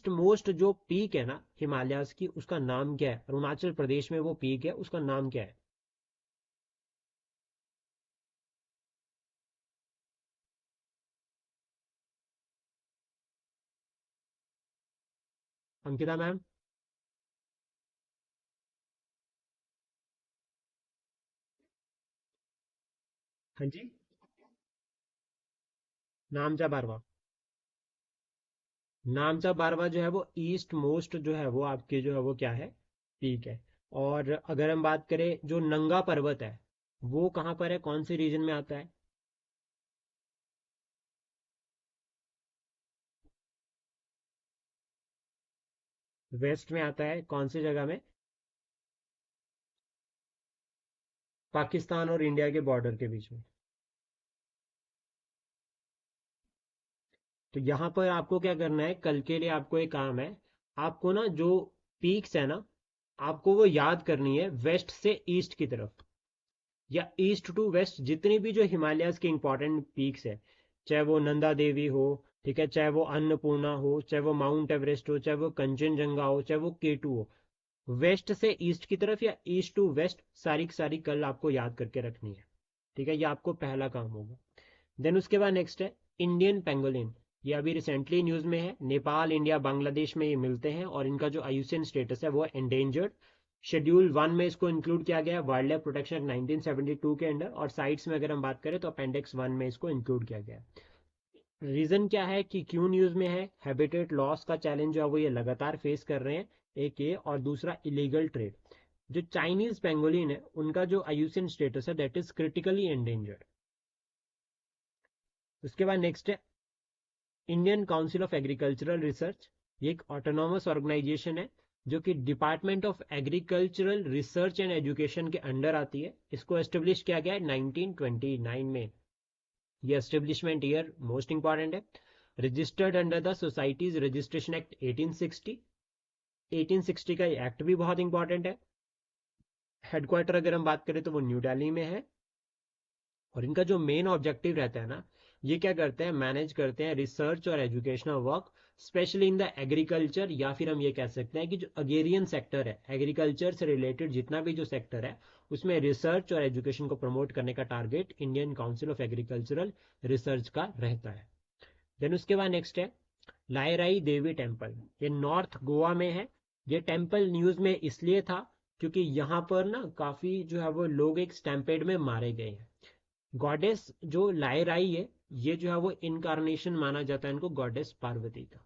मोस्ट जो पीक है ना हिमालयाज की, उसका नाम क्या है। अरुणाचल प्रदेश में वो पीक है, उसका नाम क्या है। अंकिता मैम। हाँ जी। नामचा बारवा। नामचा बारवा जो है वो ईस्ट मोस्ट जो है वो आपके जो है वो क्या है, पीक है। और अगर हम बात करें जो नंगा पर्वत है, वो कहाँ पर है, कौन से रीजन में आता है। वेस्ट में आता है, कौन सी जगह में, पाकिस्तान और इंडिया के बॉर्डर के बीच में। तो यहाँ पर आपको क्या करना है, कल के लिए आपको एक काम है। आपको ना जो पीक्स है ना, आपको वो याद करनी है वेस्ट से ईस्ट की तरफ, या ईस्ट टू वेस्ट जितनी भी जो हिमालयाज के इंपॉर्टेंट पीक्स है, चाहे वो नंदा देवी हो, ठीक है, चाहे वो अन्नपूर्णा हो, चाहे वो माउंट एवरेस्ट हो, चाहे वो कंचनजंगा हो, चाहे वो केटू हो, वेस्ट से ईस्ट की तरफ या ईस्ट टू वेस्ट सारी की सारी कल आपको याद करके रखनी है। ठीक है, ये आपको पहला काम होगा। देन उसके बाद नेक्स्ट है इंडियन पेंगोलिन। ये अभी रिसेंटली न्यूज में है, नेपाल इंडिया बांग्लादेश में ये मिलते हैं और इनका जो आयुसियन स्टेटस है वो एंडेंजर्ड। शेड्यूल 1 में इसको इंक्लूड किया गया वाइल्ड लाइफ प्रोटेक्शन एक्ट 1972 के अंडर, और साइट्स में अगर हम बात करें तो अपेंडिक्स 1 में इसको इंक्लूड किया गया। रीजन क्या है कि क्यों न्यूज में है, हैबिटेट लॉस का चैलेंज जो है वो ये लगातार फेस कर रहे हैं, एक ये, और दूसरा इलीगल ट्रेड। जो चाइनीज पेंगोलिन है उनका जो आयुसियन स्टेटस है दैट इज क्रिटिकली एंडेंजर्ड। उसके बाद नेक्स्ट है Indian council of agricultural research. ये एक ऑटोनॉमस ऑर्गेनाइजेशन है जो कि department of agricultural research and education के अंडर आती है। इसको एस्टेब्लिश किया गया है 1929 में। ये एस्टेब्लिशमेंट ईयर मोस्ट इंपॉर्टेंट है। Registered under the societies registration act 1860। 1860 का एक्ट भी बहुत इंपॉर्टेंट है। हेडक्वार्टर अगर हम बात करें तो वो न्यू दिल्ली में है। और इनका जो मेन ऑब्जेक्टिव रहता है ना, ये क्या करते हैं, मैनेज करते हैं रिसर्च और educational work, specially in the agriculture, या फिर हम ये कह सकते हैं कि जो अग्रेरियन सेक्टर है, एग्रीकल्चर से रिलेटेड जितना भी जो सेक्टर है उसमें रिसर्च और एजुकेशन को प्रमोट करने का target Indian council of agricultural research का रहता है। देन उसके बाद नेक्स्ट है लायराई देवी टेम्पल। ये नॉर्थ गोवा में है। ये टेम्पल न्यूज में इसलिए था क्योंकि यहाँ पर ना काफी जो है वो लोग एक स्टैम्पेड में मारे गए हैं। गॉडेस जो लायराई है, ये जो है वो इनकारनेशन माना जाता है इनको गॉडेस पार्वती का।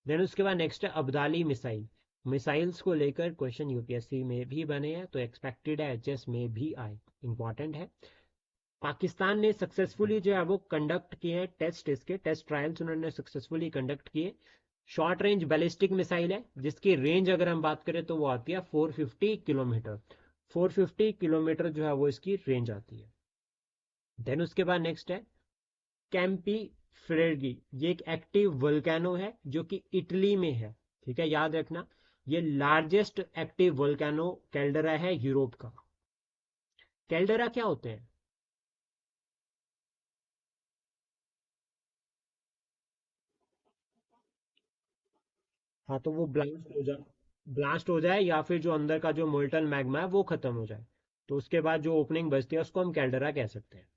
देन उसके बाद नेक्स्ट है अब्दाली मिसाइल। मिसाइल्स को लेकर क्वेश्चन यूपीएससी में भी बने हैं, तो एक्सपेक्टेड है एचएस में भी आए, इंपॉर्टेंट है। पाकिस्तान ने सक्सेसफुली जो है वो कंडक्ट किए हैं टेस्ट, इसके टेस्ट ट्रायल्स उन्होंने सक्सेसफुली कंडक्ट किए। शॉर्ट रेंज बैलिस्टिक मिसाइल है जिसकी रेंज अगर हम बात करें तो वो आती है 450 किलोमीटर। 450 किलोमीटर जो है वो इसकी रेंज आती है। देन उसके बाद नेक्स्ट है कैंपी फ्रेगी। ये एक एक्टिव वोल्केनो है जो कि इटली में है, ठीक है, याद रखना। ये लार्जेस्ट एक्टिव वोल्केनो कैल्डरा है यूरोप का। कैल्डरा क्या होते हैं? हाँ, तो वो ब्लास्ट हो जाए या फिर जो अंदर का जो मोल्टन मैग्मा है वो खत्म हो जाए, तो उसके बाद जो ओपनिंग बचती है उसको हम कैल्डरा कह सकते हैं।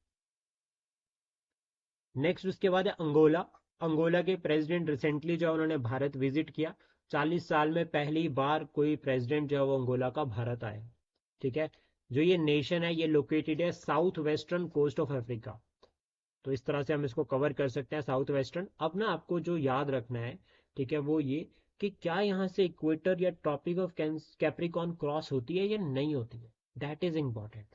नेक्स्ट उसके बाद है अंगोला। अंगोला के प्रेसिडेंट रिसेंटली जो है उन्होंने भारत विजिट किया। 40 साल में पहली बार कोई प्रेसिडेंट जो है वो अंगोला का भारत आया, ठीक है। जो ये नेशन है ये लोकेटेड है south western coast of Africa. तो इस तरह से हम इसको कवर कर सकते हैं साउथ वेस्टर्न। अब ना आपको जो याद रखना है, ठीक है, वो ये कि क्या यहाँ से इक्वेटर या ट्रॉपिक ऑफ कैप्रिकॉन क्रॉस होती है या नहीं होती है, that is important.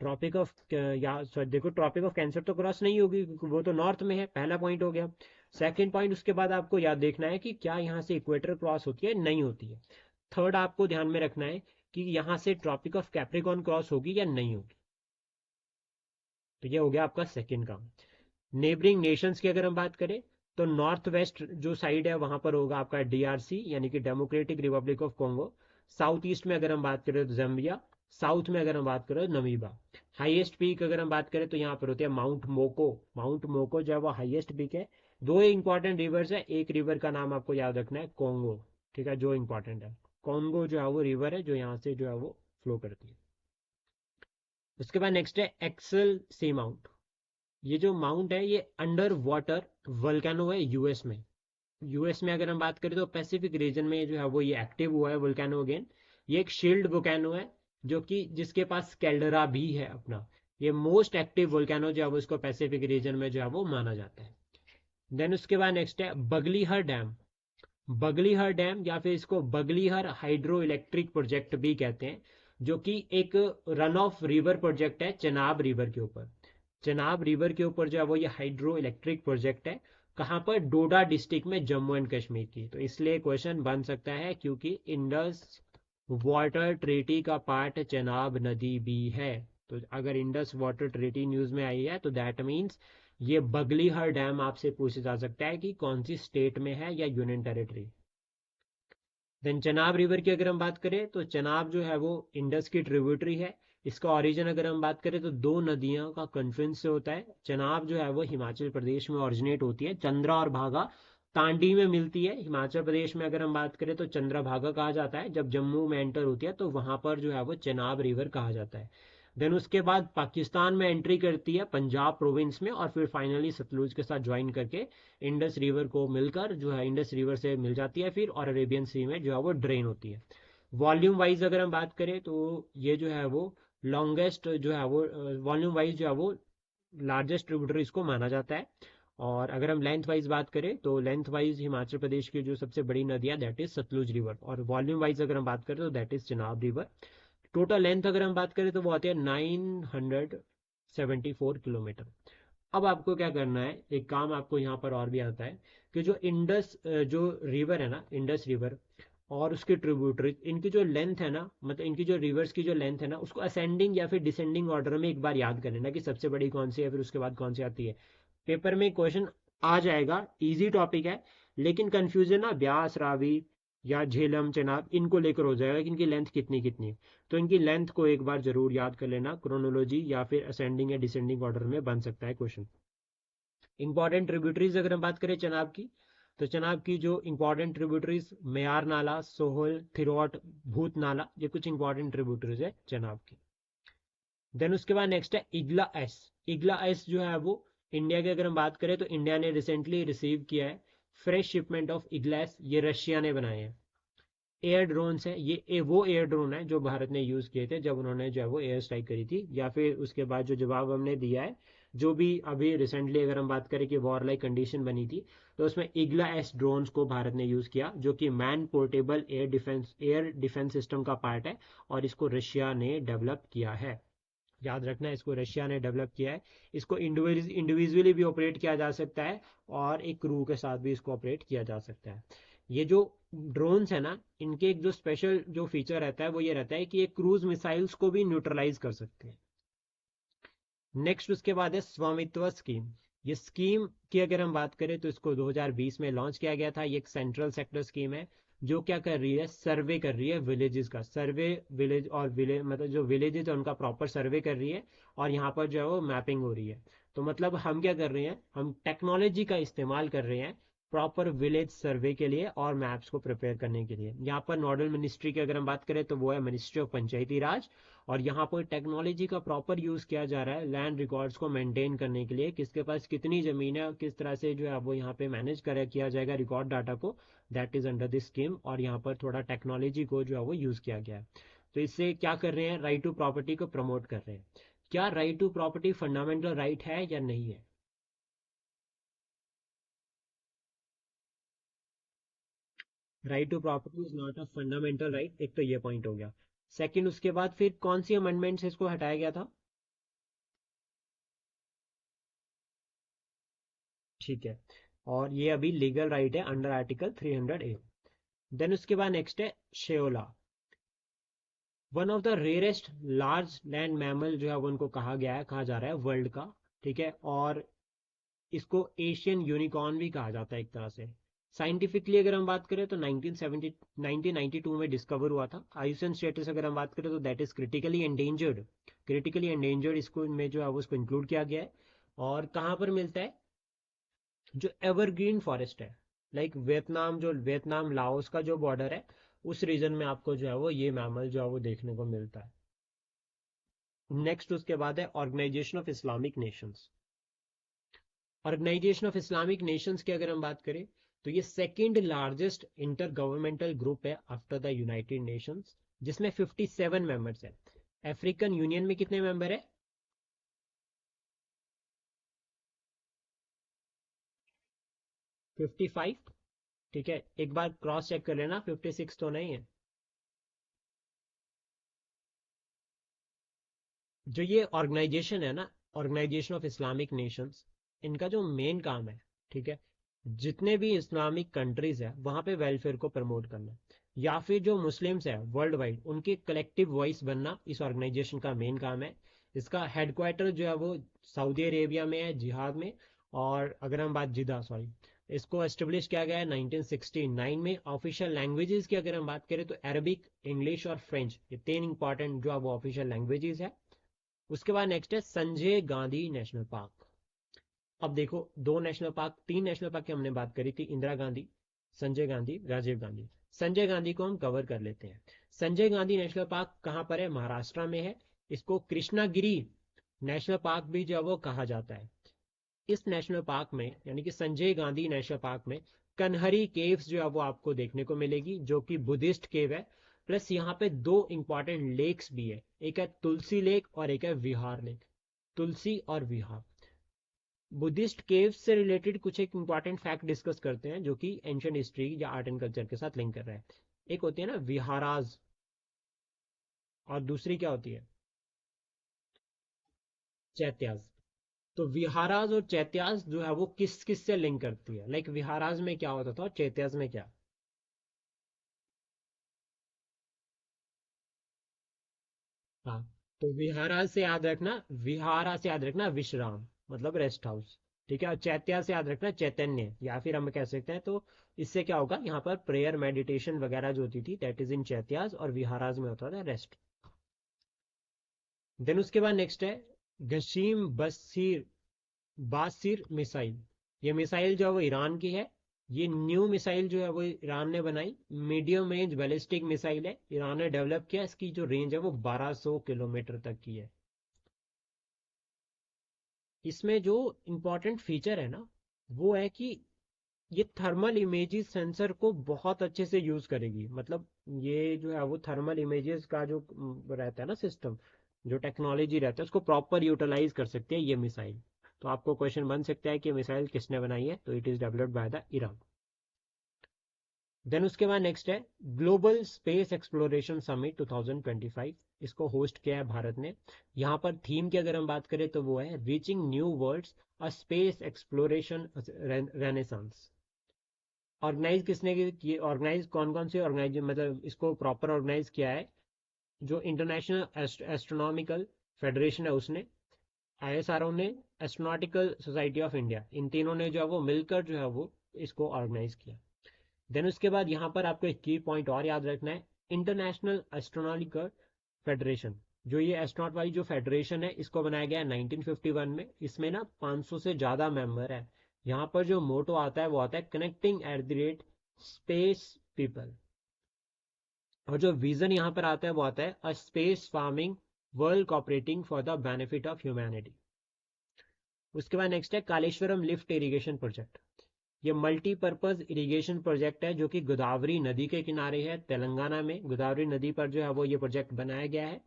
Tropic of या सॉरी देखो, ट्रॉपिक ऑफ कैंसर तो क्रॉस नहीं होगी क्योंकि वो तो नॉर्थ में है, पहला पॉइंट हो गया। सेकंड पॉइंट उसके बाद आपको याद देखना है कि क्या यहाँ से इक्वेटर क्रॉस होती है नहीं होती है। थर्ड आपको ध्यान में रखना है कि यहाँ से ट्रॉपिक ऑफ कैप्रिकॉन क्रॉस होगी या नहीं होगी। तो ये हो गया आपका सेकंड काम। नेबरिंग नेशंस की अगर हम बात करें तो नॉर्थ वेस्ट जो साइड है वहां पर होगा आपका डीआरसी यानी कि democratic Republic of Congo. South east में अगर हम बात करें तो जम्बिया। साउथ में अगर हम बात करें तो नमीबा। हाईएस्ट पीक अगर हम बात करें तो यहाँ पर होती है माउंट मोको। माउंट मोको जो है वो हाईएस्ट पीक है। दो इंपॉर्टेंट रिवर्स है, एक रिवर का नाम आपको याद रखना है कॉन्गो, ठीक है, जो इंपॉर्टेंट है। कॉन्गो जो है वो रिवर है जो यहाँ से जो है वो फ्लो करती है। उसके बाद नेक्स्ट है एक्सल सी माउंट। ये जो माउंट है ये अंडर वाटर वोल्केनो है यूएस में। यूएस में अगर हम बात करें तो पैसिफिक रीजन में जो है वो ये एक्टिव हुआ है वोल्केनो अगेन। ये एक शील्ड वोल्केनो है जो कि जिसके पास कैल्डरा भी है अपना। ये मोस्ट एक्टिव वोल्केनो जो है वो इसको पैसिफिक रीजन में जो है वो माना जाता है। देन उसके बाद नेक्स्ट है बगलीहर डैम। बगलीहर डैम या फिर इसको बगलीहर हाइड्रो इलेक्ट्रिक प्रोजेक्ट भी कहते हैं, जो कि एक रन ऑफ रिवर प्रोजेक्ट है चेनाब रिवर के ऊपर। चेनाब रिवर के ऊपर जो है वो ये हाइड्रो इलेक्ट्रिक प्रोजेक्ट है। कहाँ पर? डोडा डिस्ट्रिक्ट में, जम्मू एंड कश्मीर की। तो इसलिए क्वेश्चन बन सकता है क्योंकि इंडस वाटर ट्रीटी का पार्ट चेनाब नदी भी है। तो अगर इंडस वाटर ट्रीटी न्यूज में आई है तो दैट मीन्स ये बगलीहर डैम आपसे पूछा जा सकता है कि कौन सी स्टेट में है या union territory. Then Chenab river की अगर हम बात करें तो चनाब जो है वो इंडस की ट्रिब्यूटरी है। इसका ओरिजिन अगर हम बात करें तो दो नदियों का कन्फ्लुएंस से होता है। चनाब जो है वो हिमाचल प्रदेश में ओरिजिनेट होती है, चंद्रा और भागा तांडी में मिलती है। हिमाचल प्रदेश में अगर हम बात करें तो चंद्रभागा कहा जाता है, जब जम्मू में एंटर होती है तो वहां पर जो है वो चनाब रिवर कहा जाता है। देन उसके बाद पाकिस्तान में एंट्री करती है पंजाब प्रोविंस में, और फिर फाइनली सतलुज के साथ ज्वाइन करके इंडस रिवर को मिलकर जो है इंडस रिवर से मिल जाती है फिर, और अरेबियन सी में जो है वो ड्रेन होती है। वॉल्यूम वाइज अगर हम बात करें तो ये जो है वो लॉन्गेस्ट जो है वो वॉल्यूम वाइज जो है वो लार्जेस्ट ट्रिब्यूटरी इसको माना जाता है। और अगर हम लेंथ वाइज बात करें तो लेंथ वाइज हिमाचल प्रदेश की जो सबसे बड़ी नदी है दैट इज सतलुज रिवर, और वॉल्यूम वाइज अगर हम बात करें तो that is Chenab river. Total length अगर हम बात करें तो वो आती है 974 किलोमीटर। अब आपको क्या करना है, एक काम आपको यहाँ पर और भी आता है कि जो इंडस जो रिवर है ना, इंडस रिवर और उसके ट्रिब्यूटरी, इनकी जो लेंथ है ना, मतलब इनकी जो रिवर्स की जो लेंथ है ना, उसको असेंडिंग या फिर डिसेंडिंग ऑर्डर में एक बार याद कर लेना कि सबसे बड़ी कौन सी है फिर उसके बाद कौन सी आती है। पेपर में क्वेश्चन आ जाएगा, इजी टॉपिक है, लेकिन कंफ्यूजन ना ब्यास रावी या झेलम चेनाब इनको लेकर हो जाएगा कि इनकी लेंथ कितनी कितनी है। तो इनकी लेंथ को एक बार जरूर याद कर लेना, क्रोनोलॉजी या फिर असेंडिंग या डिसेंडिंग ऑर्डर में बन सकता है क्वेश्चन। इंपॉर्टेंट ट्रिब्यूटरीज अगर हम बात करें चनाब की तो चनाब की जो इंपॉर्टेंट ट्रिब्यूटरीज मेयार नाला, सोहल, थिरोट, भूत नाला, ये कुछ इंपॉर्टेंट ट्रिब्यूटरीज है चनाब की। देन उसके बाद नेक्स्ट है इगला एस। इगला एस जो है वो इंडिया की अगर हम बात करें तो इंडिया ने रिसेंटली रिसीव किया है फ्रेश शिपमेंट ऑफ इगला एस। ये रशिया ने बनाए हैं। एयर ड्रोन्स है ये, वो एयर ड्रोन है जो भारत ने यूज़ किए थे जब उन्होंने जो है वो एयर स्ट्राइक करी थी, या फिर उसके बाद जो जवाब हमने दिया है, जो भी अभी रिसेंटली अगर हम बात करें कि वॉर लाइक कंडीशन बनी थी, तो उसमें इग्ला एस ड्रोन्स को भारत ने यूज़ किया, जो कि man portable air defence system का पार्ट है, और इसको रशिया ने डेवलप किया है। याद रखना, इसको रशिया ने डेवलप किया है। इसको इंडिविजुअली भी ऑपरेट किया जा सकता है, और एक क्रू के साथ भी इसको ऑपरेट किया जा सकता है। ये जो ड्रोन्स है ना, इनके एक जो स्पेशल जो फीचर रहता है वो ये रहता है कि ये क्रूज मिसाइल्स को भी न्यूट्रलाइज कर सकते हैं। नेक्स्ट उसके बाद है स्वामित्व स्कीम। ये स्कीम की अगर हम बात करें तो इसको 2020 में लॉन्च किया गया था। ये एक सेंट्रल सेक्टर स्कीम है जो क्या कर रही है, सर्वे कर रही है विलेजेस का, सर्वे विलेज और विलेज मतलब जो विलेजेस है उनका प्रॉपर सर्वे कर रही है, और यहाँ पर जो है वो मैपिंग हो रही है। तो मतलब हम क्या कर रहे हैं, हम टेक्नोलॉजी का इस्तेमाल कर रहे हैं प्रॉपर विलेज सर्वे के लिए और मैप्स को प्रिपेयर करने के लिए। यहाँ पर नोडल मिनिस्ट्री की अगर हम बात करें तो वो है मिनिस्ट्री ऑफ पंचायती राज, और यहाँ पर टेक्नोलॉजी का प्रॉपर यूज़ किया जा रहा है लैंड रिकॉर्ड्स को मेंटेन करने के लिए, किसके पास कितनी ज़मीन है, किस तरह से जो है वो यहाँ पे मैनेज करा किया जाएगा रिकॉर्ड डाटा को, that is under this scheme. और यहाँ पर थोड़ा टेक्नोलॉजी को जो है वो यूज़ किया गया है। तो इससे क्या कर रहे हैं, राइट टू प्रॉपर्टी को प्रमोट कर रहे हैं। क्या right to property fundamental right है या नहीं है? Right to property is not a fundamental right, एक तो ये पॉइंट हो गया। सेकंड, उसके बाद फिर कौन सी अमेंडमेंट से इसको हटाया गया था? ठीक है, और ये अभी लीगल राइट है अंडर आर्टिकल 300A। देन उसके बाद नेक्स्ट है शेओला। One of the rarest large land mammal जो है वो उनको कहा गया है, कहा जा रहा है वर्ल्ड का। ठीक है, और इसको एशियन यूनिकॉर्न भी कहा जाता है एक तरह से। साइंटिफिकली अगर हम बात करें तो 1992 में डिस्कवर हुआ था। आयुसन स्टेटस अगर हम बात करें तो that is critically endangered. Critically endangered इसको में जो है वो इसको इंक्लूड किया गया है। और कहाँ पर मिलता है, जो एवरग्रीन फॉरेस्ट है, लाइक वियतनाम, जो वियतनाम लाओस का जो बॉर्डर है, उस रीजन में आपको जो है वो ये मैमल जो है वो देखने को मिलता है। नेक्स्ट उसके बाद है organisation of Islamic nations. Organisation of Islamic nations की अगर हम बात करें तो ये second largest intergovernmental group है आफ्टर द यूनाइटेड नेशंस, जिसमें 57 मेंबर्स है। अफ्रीकन यूनियन में कितने मेंबर है? 55। ठीक है, एक बार क्रॉस चेक कर लेना, 56 तो नहीं है। जो ये ऑर्गेनाइजेशन है ना, ऑर्गेनाइजेशन ऑफ इस्लामिक नेशंस, इनका जो मेन काम है, ठीक है, जितने भी इस्लामिक कंट्रीज है वहां पे वेलफेयर को प्रमोट करना, या फिर जो मुस्लिम्स है वर्ल्ड वाइड उनकी कलेक्टिव वॉइस बनना, इस ऑर्गेनाइजेशन का मेन काम है। इसका हेडक्वार्टर जो है वो सऊदी अरेबिया में है, जिहाद में। और अगर हम बात जिदा सॉरी, इसको एस्टेब्लिश किया गया है 1969 में। ऑफिशियल लैंग्वेजेस की अगर हम बात करें तो अरबिक, इंग्लिश और फ्रेंच, ये तीन इंपॉर्टेंट जो है वो ऑफिशियल लैंग्वेजेस है। उसके बाद नेक्स्ट है संजय गांधी नेशनल पार्क। अब देखो, दो नेशनल पार्क, तीन नेशनल पार्क की हमने बात करी थी, इंदिरा गांधी, संजय गांधी, राजीव गांधी। संजय गांधी को हम कवर कर लेते हैं। संजय गांधी नेशनल पार्क कहाँ पर है? महाराष्ट्र में है। इसको कृष्णागिरी नेशनल पार्क भी जो है वो कहा जाता है। इस नेशनल पार्क में, यानी कि संजय गांधी नेशनल पार्क में, कन्हरी केव्स जो है वो आपको देखने को मिलेगी, जो कि बुद्धिस्ट केव है। प्लस यहाँ पे दो इंपॉर्टेंट लेक्स भी है, एक है तुलसी लेक और एक है विहार लेक। तुलसी और विहार। बुद्धिस्ट केव्स से रिलेटेड कुछ एक इंपॉर्टेंट फैक्ट डिस्कस करते हैं जो कि एंशियंट हिस्ट्री या आर्ट एंड कल्चर के साथ लिंक कर रहा है। एक होती है ना विहाराज, और दूसरी क्या होती है? चैत्याज। तो विहाराज और चैत्याज जो है वो किस किस से लिंक करती है, लाइक विहाराज में क्या होता था और चैत्याज में क्या? हाँ, तो विहाराज से याद रखना, विहारा से याद रखना विश्राम, मतलब रेस्ट हाउस। ठीक है, और चैत्या से याद रखना चैतन्य, या फिर हम कह सकते हैं तो इससे क्या होगा, यहाँ पर प्रेयर मेडिटेशन वगैरह जो होती थी दैट इज इन चैत्याज, और विहाराज में होता था रेस्ट। देन उसके बाद नेक्स्ट है गशीम बसीर बासिर मिसाइल। ये मिसाइल जो है वो ईरान की है। ये न्यू मिसाइल जो है वो ईरान ने बनाई, मीडियम रेंज बैलिस्टिक मिसाइल है, ईरान ने डेवलप किया, इसकी जो रेंज है वो 1200 किलोमीटर तक की है। इसमें जो इम्पोर्टेंट फीचर है ना, वो है कि ये थर्मल इमेजेस सेंसर को बहुत अच्छे से यूज करेगी। मतलब ये जो है वो थर्मल इमेजेस का जो रहता है ना सिस्टम, जो टेक्नोलॉजी रहता है, उसको प्रॉपर यूटिलाइज कर सकती है ये मिसाइल। तो आपको क्वेश्चन बन सकता है कि मिसाइल किसने बनाई है, तो it is developed by the Iran. Then उसके बाद नेक्स्ट है ग्लोबल स्पेस एक्सप्लोरेशन समिट 2025। इसको होस्ट किया है भारत ने। यहाँ पर थीम की अगर हम बात करें तो वो है reaching new worlds, a space exploration renaissance. Organise किसने की, ऑर्गेनाइज कौन कौन से ऑर्गेनाइज, मतलब इसको प्रॉपर ऑर्गेनाइज किया है जो इंटरनेशनल एस्ट्रोनॉमिकल फेडरेशन है उसने, आईएसआरओ ने, एस्ट्रोनॉटिकल सोसाइटी ऑफ इंडिया, इन तीनों ने जो है वो मिलकर जो है वो इसको ऑर्गेनाइज किया। देन उसके बाद यहाँ पर आपको एक की पॉइंट और याद रखना है, इंटरनेशनल एस्ट्रोनॉटिकल फेडरेशन। जो ये एस्ट्रोनॉट वाली जो फेडरेशन है, इसको बनाया गया है 1951 में। इसमें ना 500 से ज्यादा मेंबर है। यहाँ पर जो मोटो आता है वो आता है connecting at the rate space people. और जो विजन यहाँ पर आता है वो आता है a space farming world cooperating for the benefit of humanity. उसके बाद नेक्स्ट है कालेश्वरम लिफ्ट इरिगेशन प्रोजेक्ट। ये मल्टीपर्पज इरिगेशन प्रोजेक्ट है जो कि गोदावरी नदी के किनारे है, तेलंगाना में गोदावरी नदी पर जो है वो ये प्रोजेक्ट बनाया गया है।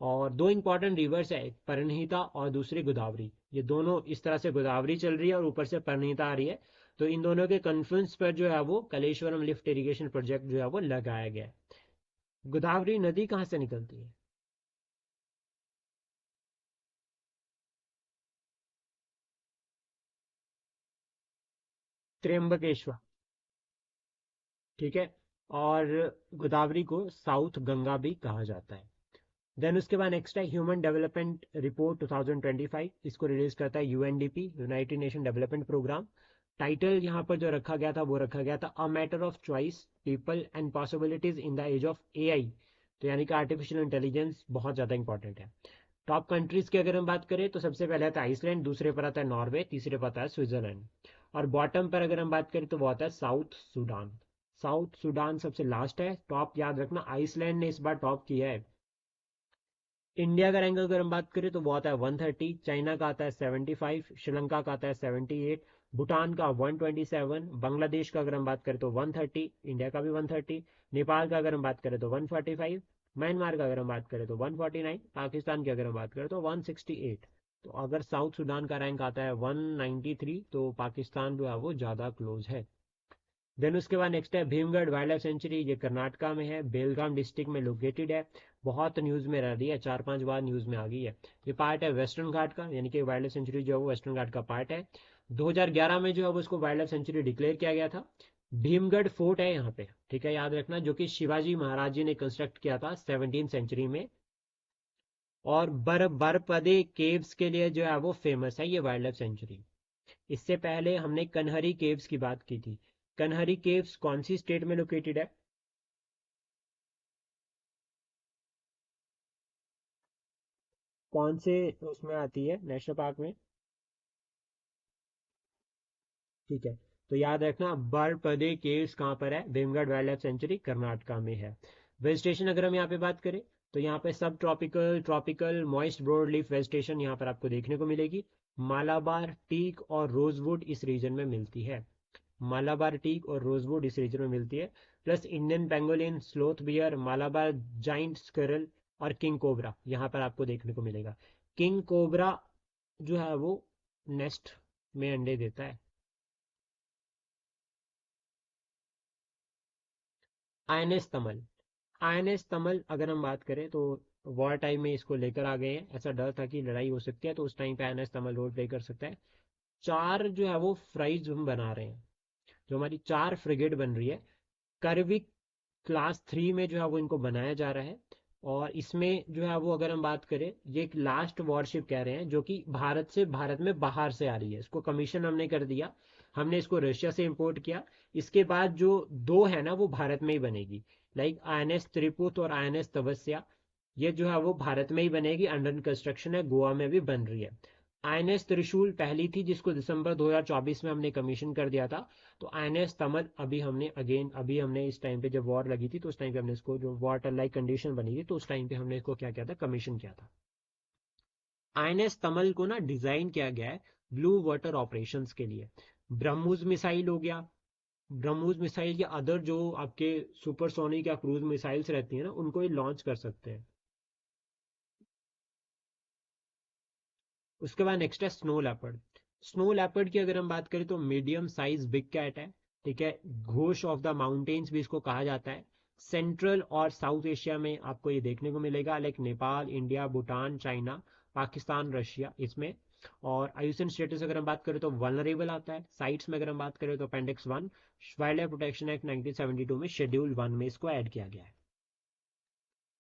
और दो इंपॉर्टेंट रिवर्स है, एक परिणीता और दूसरी गोदावरी। ये दोनों इस तरह से गोदावरी चल रही है और ऊपर से परिणीता आ रही है, तो इन दोनों के कन्फ्लुएंस पर जो है वो कलेश्वरम लिफ्ट इरिगेशन प्रोजेक्ट जो है वो लगाया गया है। गोदावरी नदी कहाँ से निकलती है? त्र्यंबकेश्वर। ठीक है। और गोदावरी को साउथ गंगा भी कहा जाता है। देन उसके बाद नेक्स्ट है ह्यूमन डेवलपमेंट रिपोर्ट 2025। इसको रिलीज करता है UNDP, United Nation development programme. Title यहाँ पर जो रखा गया था वो रखा गया था a matter of choice, people and possibilities in the age of AI. तो यानी कि आर्टिफिशियल इंटेलिजेंस बहुत ज़्यादा इंपॉर्टेंट है। टॉप कंट्रीज की अगर हम बात करें तो सबसे पहले आता है आइसलैंड, दूसरे पर आता है नॉर्वे, तीसरे पर आता है स्विट्जरलैंड। और बॉटम पर अगर हम बात करें तो वो आता है साउथ सूडान। साउथ सूडान सबसे लास्ट है। टॉप याद रखना, आइसलैंड ने इस बार टॉप किया है। इंडिया का रैंक अगर हम बात करें तो वो आता है 130, चाइना का आता है 75, श्रीलंका का आता है 78, भूटान का 127, बांग्लादेश का अगर हम बात करें तो 130, इंडिया का भी 130, नेपाल का अगर हम बात करें तो 145, म्यांमार का अगर हम बात करें तो 149, पाकिस्तान की अगर हम बात करें तो 168। तो अगर साउथ सूडान का रैंक आता है 193 तो पाकिस्तान जो है वो ज़्यादा क्लोज है। देन उसके बाद नेक्स्ट है भीमगढ़ वाइल्ड लाइफ सेंचुरी। ये कर्नाटका में है, बेलगाम डिस्ट्रिक्ट में लोकेटेड है। बहुत न्यूज़ में रह रही है, 4-5 बार न्यूज़ में आ गई है। ये पार्ट है वेस्टर्न घाट का, यानी कि वाइल्ड लाइफ सेंचुरी जो है वो वेस्टर्न घाट का पार्ट है। 2011 में जो है वो इसको वाइल्ड लाइफ सेंचुरी डिक्लेयर किया गया था। भीमगढ़ फोर्ट है यहाँ पे, ठीक है, याद रखना, जो कि शिवाजी महाराज जी ने कंस्ट्रक्ट किया था 17 सेंचुरी में। और बर्फपदे केव्स के लिए जो है वो फेमस है ये वाइल्ड लाइफ सेंचुरी। इससे पहले हमने कन्हरी केव्स की बात की थी। कन्हरी केव्स कौन सी स्टेट में लोकेटेड है? कौन से उसमें आती है नेशनल पार्क में? ठीक है, तो याद रखना बरपदे केव्स कहाँ पर है, Bhimgarh wild life sanctuary Karnataka में है। वेजिटेशन अगर हम यहाँ पे बात करें तो यहाँ पे सब tropical, tropical moist broad leaf vegetation यहाँ पर आपको देखने को मिलेगी। मालाबार टीक और रोजवुड इस रीजन में मिलती है। मालाबार टीक और रोजवुड इस रीजन में मिलती है। Plus Indian pangolin, sloth bear, Malabar giant squirrel और किंग कोबरा यहाँ पर आपको देखने को मिलेगा। किंग कोबरा जो है वो नेस्ट में अंडे देता है। आईएनएस तमल। आईएनएस तमल अगर हम बात करें तो वॉर टाइम में इसको लेकर आ गए हैं, ऐसा डर था कि लड़ाई हो सकती है, तो उस टाइम पे आईएनएस तमल रोल प्ले कर सकता है। चार जो है वो फ्राइज हम बना रहे हैं, जो हमारी चार फ्रिगेट बन रही है। करविक क्लास 3 में जो है वो इनको बनाया जा रहा है। और इसमें जो है वो अगर हम बात करें, ये एक लास्ट वॉरशिप कह रहे हैं जो कि भारत में बाहर से आ रही है। इसको कमीशन हमने कर दिया, हमने इसको रशिया से इंपोर्ट किया। इसके बाद जो दो है ना वो भारत में ही बनेगी, लाइक आईएनएस त्रिपुत और आईएनएस तपस्या। ये जो है वो भारत में ही बनेगी, अंडर कंस्ट्रक्शन है, गोवा में भी बन रही है। आईएनएस त्रिशूल पहली थी जिसको दिसंबर 2024 में हमने कमीशन कर दिया था। तो आईएनएस तमल अभी हमने इस टाइम पे जब वॉर लगी थी तो उस टाइम पे हमने इसको, जो वाटर लाइक कंडीशन बनी थी तो उस टाइम पे हमने इसको क्या किया था, कमीशन किया था। आईएनएस तमल को ना डिजाइन किया गया है ब्लू वाटर ऑपरेशंस के लिए। ब्रह्मोस मिसाइल हो गया, ब्रह्मोस मिसाइल या अदर जो आपके सुपरसोनिक या क्रूज मिसाइल्स रहती है ना, उनको ये लॉन्च कर सकते हैं। उसके बाद नेक्स्ट है स्नो लेपर्ड। स्नो लेपर्ड की अगर हम बात करें तो मीडियम साइज बिग कैट है, ठीक है। घोष ऑफ द माउंटेन्स भी इसको कहा जाता है। सेंट्रल और साउथ एशिया में आपको ये देखने को मिलेगा, like Nepal, India, Bhutan, China, Pakistan, Russia इसमें। और आयुसन स्टेटस अगर हम बात करें तो वनरेबल आता है। साइट्स में अगर हम बात करें तो appendix 1 wild life protection act 1972 में शेड्यूल 1 में इसको ऐड किया गया है।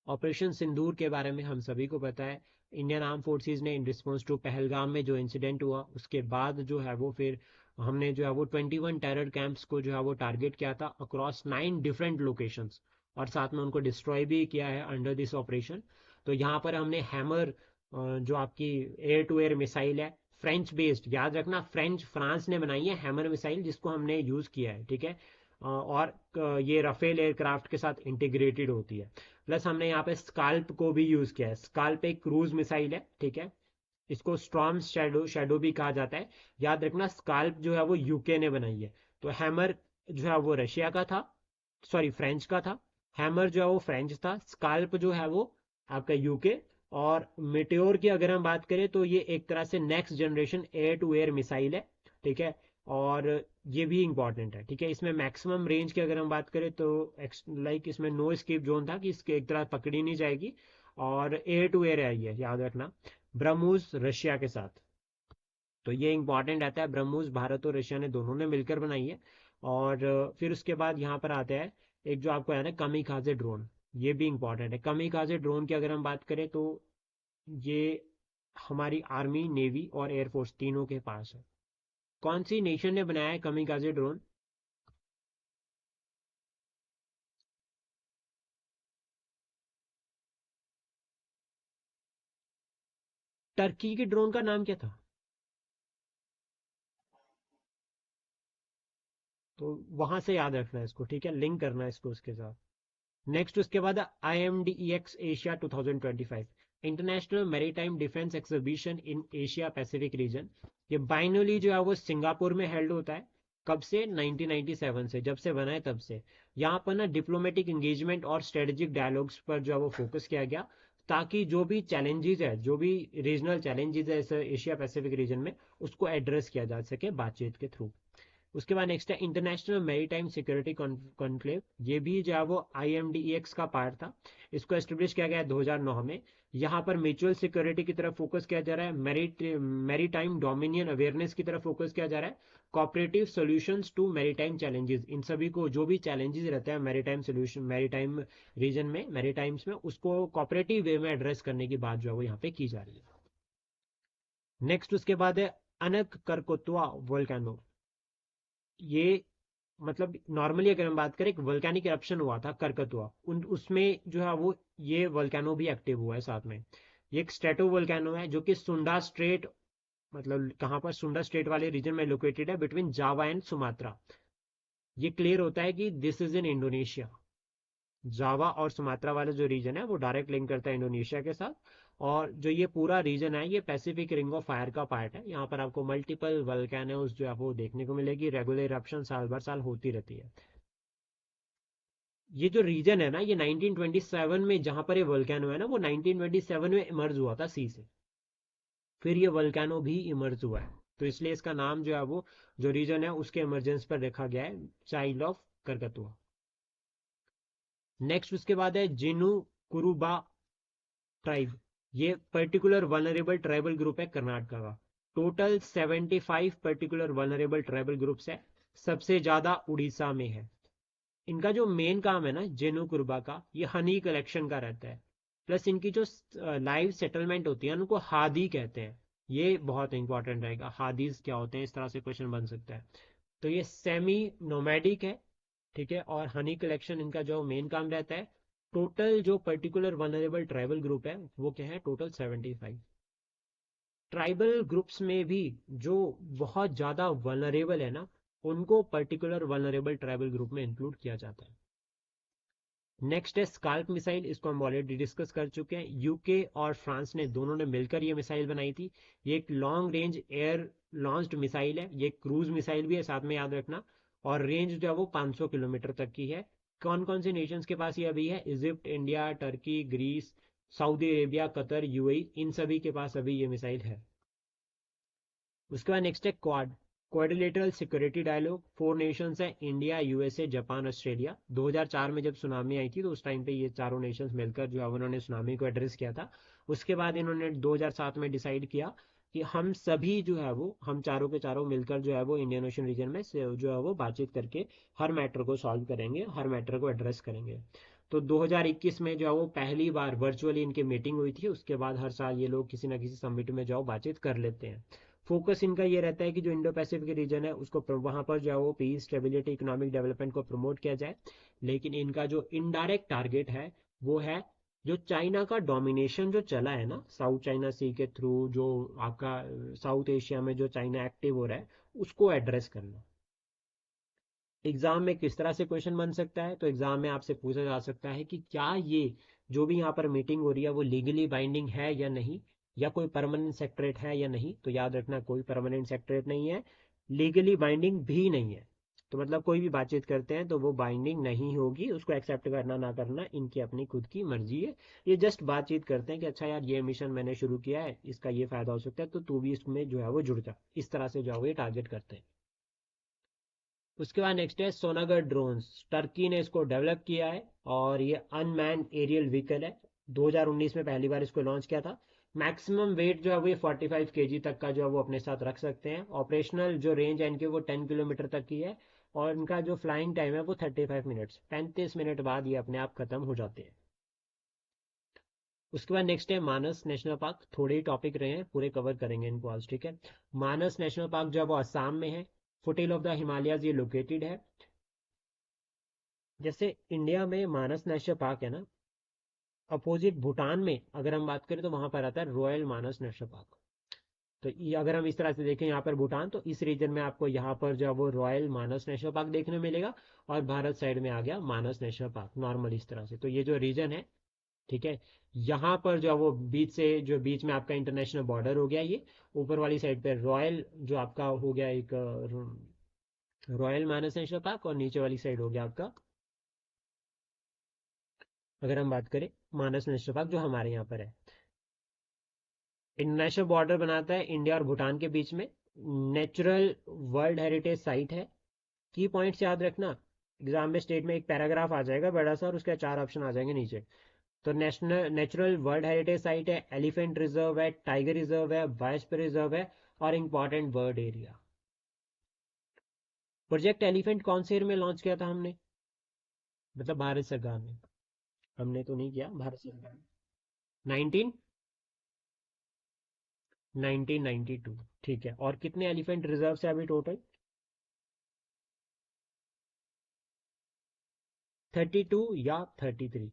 ऑपरेशन सिंदूर के बारे में हम सभी को पता है। इंडियन आर्म फोर्सेस ने इन रिस्पॉन्स टू पहलगाम में जो इंसिडेंट हुआ उसके बाद जो है वो फिर हमने जो है वो 21 टेरर कैंप्स को जो है वो टारगेट किया था अक्रॉस 9 डिफरेंट लोकेशंस, और साथ में उनको डिस्ट्रॉय भी किया है अंडर दिस ऑपरेशन। तो यहाँ पर हमने हैमर, जो आपकी एयर टू एयर मिसाइल है, फ्रेंच बेस्ड, याद रखना फ्रेंच, फ्रांस ने बनाई है हैमर मिसाइल जिसको हमने यूज किया है, ठीक है। और ये राफेल एयरक्राफ्ट के साथ इंटीग्रेटेड होती है। प्लस हमने यहाँ पे स्काल्प को भी यूज किया है। स्काल्प एक क्रूज मिसाइल है, ठीक है। इसको स्टॉर्म शैडो शैडो भी कहा जाता है। याद रखना स्काल्प जो है वो यूके ने बनाई है। तो हैमर जो है वो रशिया का था, सॉरी फ्रेंच का था। हैमर जो है वो फ्रेंच था, स्काल्प जो है वो आपका यूके। और मिट्योर की अगर हम बात करें तो ये एक तरह से next generation air to air missile है, ठीक है। और ये भी इंपॉर्टेंट है, ठीक है। इसमें मैक्सिमम रेंज की अगर हम बात करें तो लाइक इसमें नो स्केप जोन था कि इसके एक तरह पकड़ी नहीं जाएगी। और एयर टू एयर है ये, याद रखना। ब्रह्मोस रशिया के साथ, तो ये इंपॉर्टेंट रहता है। ब्रह्मोस भारत और रशिया ने दोनों ने मिलकर बनाई है। और फिर उसके बाद यहाँ पर आता है एक जो आपको है ना कमीकाजे ड्रोन। ये भी इंपॉर्टेंट है। कमीकाजे ड्रोन की अगर हम बात करें तो ये हमारी आर्मी, नेवी और एयरफोर्स तीनों के पास है। कौन सी नेशन ने बनाया है कमीकाजे ड्रोन? टर्की के ड्रोन का नाम क्या था? तो वहां से याद रखना है इसको, ठीक है, लिंक करना है इसको उसके साथ। नेक्स्ट उसके बाद IMDEX Asia 2025, international maritime defence exhibition in Asia Pacific region. ये बाइनली जो है वो सिंगापुर में हेल्ड होता है। कब से? 1997 से, जब से बना है तब से। यहाँ पर ना डिप्लोमेटिक एंगेजमेंट और स्ट्रेटेजिक डायलॉग्स पर जो है वो फोकस किया गया, ताकि जो भी चैलेंजेस है, जो भी रीजनल चैलेंजेस है इस एशिया पैसिफिक रीजन में, उसको एड्रेस किया जा सके बातचीत के थ्रू। उसके बाद नेक्स्ट है इंटरनेशनल मैरीटाइम सिक्योरिटी कॉन्क्लेव। ये भी जो है वो IMDEX का पार्ट था। इसको एस्टेब्लिश किया गया है 2009 में। यहाँ पर म्यूचुअल सिक्योरिटी की तरफ फोकस किया जा रहा है, मैरीटाइम डोमिनियन अवेयरनेस की तरफ फोकस किया जा रहा है, cooperative solutions to maritime challenges. इन सभी को, जो भी चैलेंजेस रहते हैं मैरीटाइम सोल्यूशन, मैरीटाइम रीजन में, मैरीटाइम्स में, उसको कोऑपरेटिव वे में एड्रेस करने की बात जो है वो यहाँ पे की जा रही है। नेक्स्ट उसके बाद है अनक करकोत्वा वोल्केनो। ये मतलब नॉर्मली अगर हम बात करें, एक वोल्केनिक एरप्शन हुआ था करकतुआ, उन उसमें जो है वो ये वोल्केनो भी एक्टिव हुआ है साथ में। ये एक स्ट्रेटो वोल्केनो है जो कि सुंडा स्ट्रेट, मतलब कहाँ पर, सुंडा स्ट्रेट वाले रीजन में लोकेटेड है, बिटवीन जावा एंड सुमात्रा। ये क्लियर होता है कि दिस इज इन इंडोनेशिया। जावा और सुमात्रा वाला जो रीजन है वो डायरेक्ट लिंक करता है इंडोनेशिया के साथ। और जो ये पूरा रीजन है ये पैसिफिक रिंग ऑफ फायर का पार्ट है। यहाँ पर आपको मल्टीपल वल्केनोज जो है वो देखने को मिलेगी। रेगुलर इरप्शन साल भर साल होती रहती है। ये जो रीजन है ना, ये 1927 में जहां पर ये वोल्केनो है ना, वो 1927 में इमर्ज हुआ था सी से। फिर ये वोल्केनो भी इमर्ज हुआ है। तो इसलिए इसका नाम जो है वो, जो रीजन है उसके इमरजेंस पर रखा गया है, चाइल्ड ऑफ करकतुआ। नेक्स्ट उसके बाद है जिनु कुरुबा ट्राइब। ये पर्टिकुलर वनरेबल ट्राइबल ग्रुप है कर्नाटका का। Total 75 particular vulnerable tribal groups है। सबसे ज्यादा उड़ीसा में है। इनका जो मेन काम है ना जेनु कुरुबा का, ये हनी कलेक्शन का रहता है। प्लस इनकी जो लाइव सेटलमेंट होती है उनको हादी कहते हैं। ये बहुत इंपॉर्टेंट रहेगा, हादीज क्या होते हैं, इस तरह से क्वेश्चन बन सकता है। तो ये सेमी नोमैडिक है, ठीक है। और हनी कलेक्शन इनका जो मेन काम रहता है। टोटल जो पर्टिकुलर वनरेबल ट्राइबल ग्रुप है वो क्या है, टोटल 75। ट्राइबल ग्रुप्स में भी जो बहुत ज़्यादा वनरेबल है ना, उनको पर्टिकुलर वनरेबल ट्राइबल ग्रुप में इंक्लूड किया जाता है। नेक्स्ट है स्काल्प मिसाइल, इसको हम ऑलरेडी डिस्कस कर चुके हैं। यूके और फ्रांस ने दोनों ने मिलकर ये मिसाइल बनाई थी। ये एक long range air launched missile है, ये क्रूज मिसाइल भी है साथ में, याद रखना। और रेंज जो है वो 500 किलोमीटर तक की है। कौन कौन से नेशंस के पास ये अभी है? Egypt, India, Turkey, Greece, Saudi Arabia, Qatar, UAE, इन सभी के पास अभी ये मिसाइल है। उसके बाद नेक्स्ट है quad, quadrilateral security dialogue. 4 nations हैं, इंडिया, यूएसए, जापान, ऑस्ट्रेलिया। 2004 में जब सुनामी आई थी तो उस टाइम पे ये चारों नेशंस मिलकर जो है उन्होंने सुनामी को एड्रेस किया था। उसके बाद इन्होंने 2007 में डिसाइड किया कि हम सभी जो है वो, हम चारों के चारों मिलकर जो है वो इंडियन ओशन रीजन में से जो है वो बातचीत करके हर मैटर को सॉल्व करेंगे, हर मैटर को एड्रेस करेंगे। तो 2021 में जो है वो पहली बार वर्चुअली इनकी मीटिंग हुई थी। उसके बाद हर साल ये लोग किसी ना किसी समिट में जाओ बातचीत कर लेते हैं। फोकस इनका ये रहता है कि जो इंडो पैसिफिक रीजन है उसको वहाँ पर जो है वो पीस, स्टेबिलिटी, इकोनॉमिक डेवलपमेंट को प्रमोट किया जाए। लेकिन इनका जो इनडायरेक्ट टारगेट है वो है जो चाइना का डोमिनेशन जो चला है ना साउथ चाइना सी के थ्रू, जो आपका साउथ एशिया में जो चाइना एक्टिव हो रहा है, उसको एड्रेस करना। एग्जाम में किस तरह से क्वेश्चन बन सकता है? तो एग्जाम में आपसे पूछा जा सकता है कि क्या ये जो भी यहाँ पर मीटिंग हो रही है वो लीगली बाइंडिंग है या नहीं, या कोई परमानेंट सेक्रेट है या नहीं। तो याद रखना, कोई परमानेंट सेक्रेट नहीं है, लीगली बाइंडिंग भी नहीं है। तो मतलब कोई भी बातचीत करते हैं तो वो बाइंडिंग नहीं होगी, उसको एक्सेप्ट करना ना करना इनकी अपनी खुद की मर्जी है। ये जस्ट बातचीत करते हैं कि अच्छा यार ये मिशन मैंने शुरू किया है, इसका ये फायदा हो सकता है, तो तू भी इसमें जो है वो जुड़ जा। इस तरह से जो है वो ये टारगेट करते हैं। उसके बाद नेक्स्ट है सोनागर ड्रोन्स। टर्की ने इसको डेवलप किया है और ये अनमैन एरियल व्हीकल है। 2019 में पहली बार इसको लॉन्च किया था। मैक्सिमम वेट जो है वो 45 केजी तक का जो है वो अपने साथ रख सकते हैं। ऑपरेशनल जो रेंज है इनकी वो 10 किलोमीटर तक की है। और इनका जो फ्लाइंग टाइम है वो 35 मिनट्स, 35 मिनट बाद ये अपने आप खत्म हो जाते हैं। उसके बाद नेक्स्ट है मानस नेशनल पार्क। थोड़े ही टॉपिक रहे हैं, पूरे कवर करेंगे इनको आज, ठीक है। मानस नेशनल पार्क जो है वो असम में है। फुटेल ऑफ द हिमालयाज ये लोकेटेड है। जैसे इंडिया में मानस नेशनल पार्क है ना, अपोजिट भूटान में अगर हम बात करें तो वहां पर आता है रॉयल मानस नेशनल पार्क। तो ये अगर हम इस तरह से देखें यहाँ पर भूटान, तो इस रीजन में आपको यहाँ पर जो है वो रॉयल मानस नेशनल पार्क देखने मिलेगा। और भारत साइड में आ गया मानस नेशनल पार्क, नॉर्मल इस तरह से। तो ये जो रीजन है, ठीक है, यहाँ पर जो है वो बीच से, जो बीच में आपका इंटरनेशनल बॉर्डर हो गया, ये ऊपर वाली साइड पे रॉयल जो आपका हो गया एक रॉयल मानस नेशनल पार्क, और नीचे वाली साइड हो गया आपका, अगर हम बात करें, मानस नेशनल पार्क जो हमारे यहाँ पर है। इंटरनेशनल बॉर्डर बनाता है इंडिया और भूटान के बीच में। नेचुरल वर्ल्ड हेरिटेज साइट है। की पॉइंट्स याद रखना, एग्जाम में स्टेट में एक पैराग्राफ आ जाएगा बड़ा सा और उसके 4 ऑप्शन आ जाएंगे नीचे। तो national natural world heritage site है, एलिफेंट रिजर्व है, टाइगर रिजर्व है, वाइस्प रिजर्व है, और important bird area. Project elephant कौन से ईयर में लॉन्च किया था हमने? मतलब भारत सरकार ने। हमने तो नहीं किया, भारत सरकार ने। 19 1992। ठीक है, और कितने एलिफेंट रिजर्व है अभी टोटल? 32 या 33?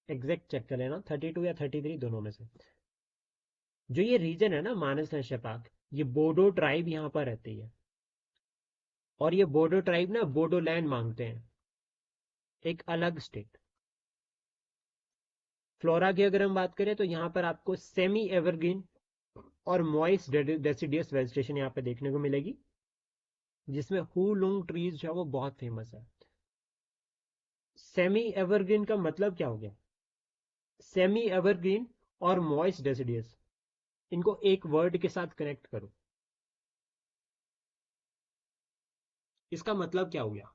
एग्जैक्ट चेक कर लेना, 32 या 33 दोनों में से। जो ये रीजन है ना मानस नेशनल पार्क, ये बोडो ट्राइब यहाँ पर रहती है। और ये बोडो ट्राइब ना बोडो लैंड मांगते हैं, एक अलग स्टेट। फ्लोरा की अगर हम बात करें तो यहाँ पर आपको सेमी एवरग्रीन और मॉइस्ट डेसिडियस वेजिटेशन यहाँ पे देखने को मिलेगी, जिसमें हुलुंग ट्रीज जो है वो बहुत फेमस है। सेमी एवरग्रीन का मतलब क्या हो गया? सेमी एवरग्रीन और मॉइस्ट डेसिडियस, इनको एक वर्ड के साथ कनेक्ट करो, इसका मतलब क्या हो गया?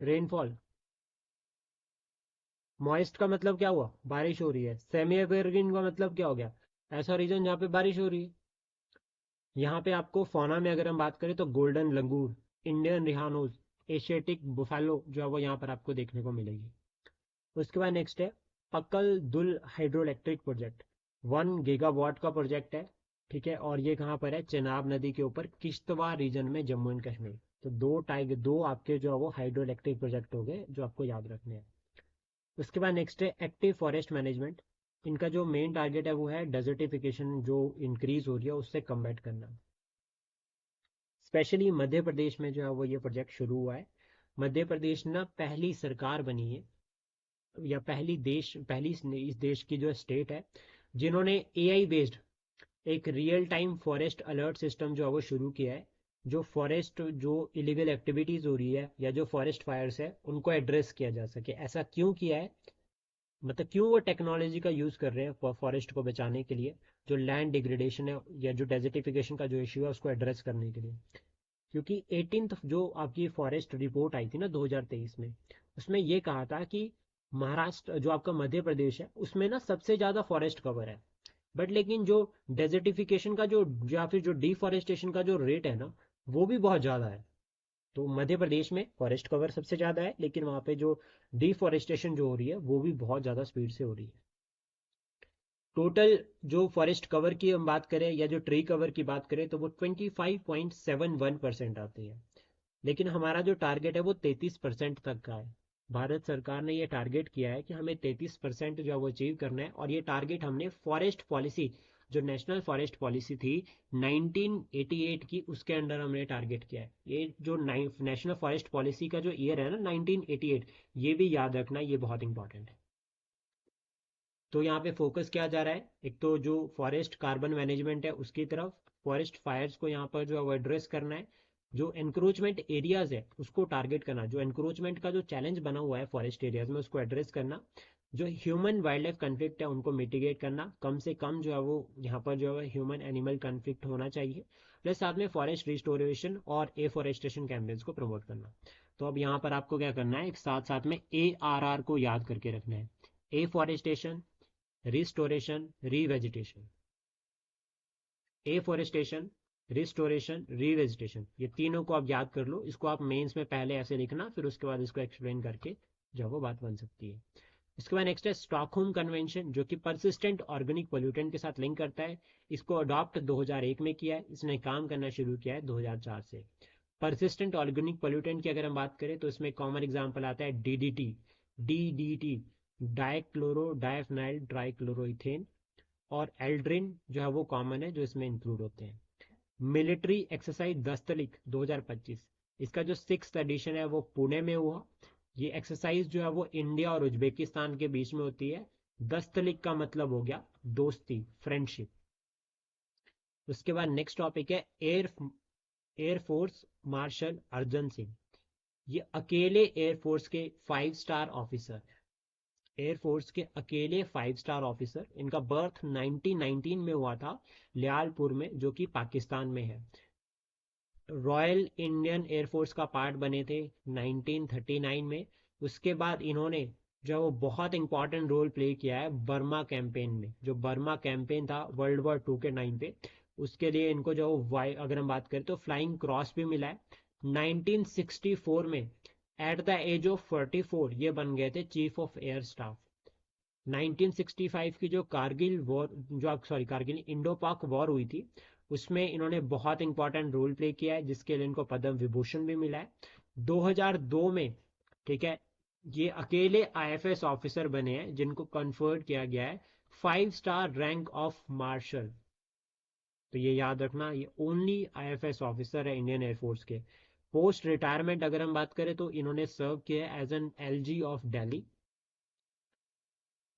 रेनफॉल। मॉइस्ट का मतलब क्या हुआ? बारिश हो रही है। सेमी एवरग्रीन का मतलब क्या हो गया? ऐसा रीजन जहाँ पे बारिश हो रही है। यहाँ पे आपको फौना में अगर हम बात करें तो गोल्डन लंगूर, इंडियन रिहानोज, एशियाटिक बुफालो जो है वो यहाँ पर आपको देखने को मिलेगी। उसके बाद नेक्स्ट है पकल दुल हाइड्रो इलेक्ट्रिक प्रोजेक्ट। 1 गीगावाट का प्रोजेक्ट है, ठीक है। और ये कहाँ पर है? चेनाब नदी के ऊपर, किश्तवाड़ रीजन में, जम्मू एंड कश्मीर। तो दो आपके जो है वो हाइड्रो इलेक्ट्रिक प्रोजेक्ट हो गए जो आपको याद रखने हैं। उसके बाद नेक्स्ट है एक्टिव फॉरेस्ट मैनेजमेंट। इनका जो मेन टारगेट है वो है डेजर्टिफिकेशन जो इंक्रीज हो रही है उससे कम्बैट करना। स्पेशली मध्य प्रदेश में जो है वो ये प्रोजेक्ट शुरू हुआ है। मध्य प्रदेश ना पहली सरकार बनी है या पहली इस देश की जो स्टेट है जिन्होंने एआई बेस्ड एक real time forest alert system जो है वो शुरू किया है, जो फॉरेस्ट जो इलीगल एक्टिविटीज हो रही है या जो फॉरेस्ट फायर्स है उनको एड्रेस किया जा सके। ऐसा क्यों किया है, मतलब क्यों वो टेक्नोलॉजी का यूज़ कर रहे हैं फॉरेस्ट को बचाने के लिए, जो लैंड डिग्रेडेशन है या जो डेजर्टिफिकेशन का जो इश्यू है उसको एड्रेस करने के लिए। क्योंकि 18th जो आपकी फॉरेस्ट रिपोर्ट आई थी ना 2023 में, उसमें ये कहा था कि महाराष्ट्र जो आपका मध्य प्रदेश है उसमें ना सबसे ज़्यादा फॉरेस्ट कवर है, बट लेकिन जो डेजर्टिफिकेशन का जो या फिर जो डिफॉरेस्टेशन का जो रेट है ना वो भी बहुत ज़्यादा है। तो मध्य प्रदेश में फॉरेस्ट कवर सबसे ज़्यादा है लेकिन वहाँ पे जो डिफॉरेस्टेशन जो हो रही है वो भी बहुत ज़्यादा स्पीड से हो रही है। टोटल जो फॉरेस्ट कवर की हम बात करें या जो ट्री कवर की बात करें तो वो 25.71% आती है, लेकिन हमारा जो टारगेट है वो 33% तक का है। भारत सरकार ने ये टारगेट किया है कि हमें 33% जो है वो अचीव करना है, और ये टारगेट हमने फॉरेस्ट पॉलिसी जो नेशनल फॉरेस्ट पॉलिसी थी 1988 की उसके अंडर हमने टारगेट किया है। ये जो नेशनल फॉरेस्ट पॉलिसी का जो ईयर है ना 1988, ये भी याद रखना, ये बहुत इंपॉर्टेंट है। तो यहाँ पे फोकस किया जा रहा है, एक तो जो फॉरेस्ट कार्बन मैनेजमेंट है उसकी तरफ, फॉरेस्ट फायर्स को यहाँ पर जो है वो एड्रेस करना है, जो एनक्रोचमेंट एरियाज है उसको टारगेट करना, जो एनक्रोचमेंट का जो चैलेंज बना हुआ है फॉरेस्ट एरियाज में उसको एड्रेस करना, जो ह्यूमन वाइल्ड लाइफ कन्फ्लिक्ट है उनको मिटिगेट करना, कम से कम जो है वो यहाँ पर जो है ह्यूमन एनिमल कन्फ्लिक्ट होना चाहिए, प्लस साथ में फॉरेस्ट रिस्टोरेशन और एफॉरेस्टेशन कैंपेन्स को प्रमोट करना। तो अब यहाँ पर आपको क्या करना है, एक साथ साथ में ARR को याद करके रखना है। Afforestation, restoration, revegetation. Afforestation, restoration, revegetation, ये तीनों को आप याद कर लो। इसको आप मेंस में पहले ऐसे लिखना, फिर उसके बाद इसको एक्सप्लेन करके जो वो बात बन सकती है। इसके बाद नेक्स्ट है स्टॉकहोम कन्वेंशन, जो कि परसिस्टेंट ऑर्गेनिक पोल्यूटेंट के साथ लिंक करता है। इसको अडॉप्ट 2001 में किया है, इसने काम करना शुरू किया है 2004 से। परसिस्टेंट ऑर्गेनिक पोल्यूटेंट की अगर हम बात करें तो इसमें कॉमन एग्जांपल आता है DDT, डाइक्लोरो डायफिनाइल ट्राइक्लोरोइथेन, और एल्ड्रिन जो है वो कॉमन है जो इसमें इंक्लूड होते हैं। मिलिट्री एक्सरसाइज दस्तलिक 2025, इसका जो 6th एडिशन है वो पुणे में हुआ। ये एक्सरसाइज जो है वो इंडिया और उज्बेकिस्तान के बीच में होती है। दस्तलिक का मतलब हो गया दोस्ती, फ्रेंडशिप। उसके बाद नेक्स्ट टॉपिक है एयरफोर्स मार्शल अर्जन सिंह। ये अकेले एयरफोर्स के 5 स्टार ऑफिसर, एयरफोर्स के अकेले 5 स्टार ऑफिसर। इनका बर्थ 1919 में हुआ था लियालपुर में, जो कि पाकिस्तान में है। रॉयल इंडियन एयरफोर्स का पार्ट बने थे 1939 में। उसके बाद इन्होंने जो वो बहुत इंपॉर्टेंट रोल प्ले किया है बर्मा कैंपेन में। जो बर्मा कैंपेन था World War II के टाइम पे, उसके लिए इनको जो वाई अगर हम बात करें तो फ्लाइंग क्रॉस भी मिला है। 1964 में एट द एज ऑफ 44 ये बन गए थे चीफ ऑफ एयर स्टाफ। 1965 की जो कारगिल वॉर जो आप सॉरी कारगिल इंडो पाक वॉर हुई थी उसमें इन्होंने बहुत इंपॉर्टेंट रोल प्ले किया है, जिसके लिए इनको पद्म विभूषण भी मिला है 2002 में। ठीक है, ये अकेले IFS ऑफिसर बने हैं जिनको कन्फर्ड किया गया है 5 स्टार रैंक ऑफ मार्शल। तो ये याद रखना, ये ओनली IFS ऑफिसर है इंडियन एयरफोर्स के। पोस्ट रिटायरमेंट अगर हम बात करें तो इन्होंने सर्व किया है as an LG of Delhi.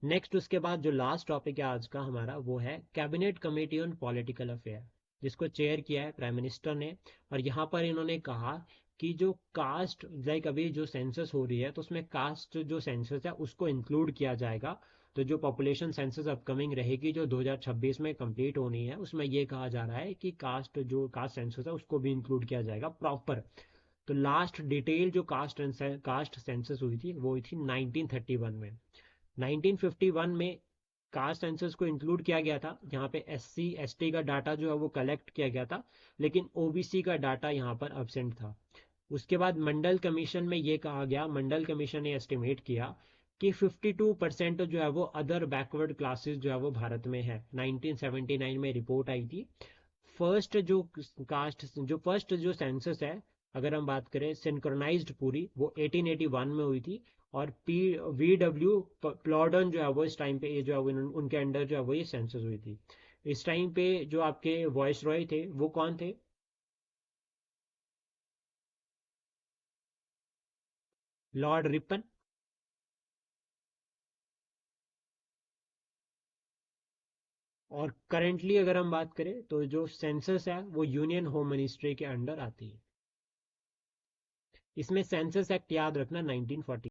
Next उसके बाद जो लास्ट टॉपिक है आज का हमारा वो है cabinet committee on political affair, जिसको चेयर किया है प्राइम मिनिस्टर ने। और यहाँ पर इन्होंने कहा कि जो कास्ट लाइक अभी जो सेंसस हो रही है तो उसमें कास्ट जो सेंसस है उसको इंक्लूड किया जाएगा। तो जो पॉपुलेशन सेंसस अपकमिंग रहेगी जो 2026 में कंप्लीट होनी है उसमें ये कहा जा रहा है कि कास्ट सेंसस है उसको भी इंक्लूड किया जाएगा प्रॉपर। तो लास्ट डिटेल जो कास्ट सेंसस हुई थी वो हुई थी 1931 में। 1951 में कास्ट सेंसस को इंक्लूड किया गया था, जहाँ पे SC ST का डाटा जो है वो कलेक्ट किया गया था, लेकिन OBC का डाटा यहाँ पर एब्सेंट था। उसके बाद मंडल कमीशन में ये कहा गया, मंडल कमीशन ने एस्टिमेट किया कि 52% जो है वो अदर बैकवर्ड क्लासेस जो है वो भारत में है। 1979 में रिपोर्ट आई थी। फर्स्ट जो सेंसस है अगर हम बात करें सिंक्रोनाइज्ड पूरी, वो 1881 में हुई थी। और पी VW प्लॉडन जो है वो इस टाइम पे, ये जो है उनके अंडर जो है वो ये सेंसस हुई थी। इस टाइम पे जो आपके वॉइस रॉय थे वो कौन थे? Lord Ripon. और करेंटली अगर हम बात करें तो जो सेंसस है वो यूनियन होम मिनिस्ट्री के अंडर आती है। इसमें सेंसस एक्ट याद रखना 1940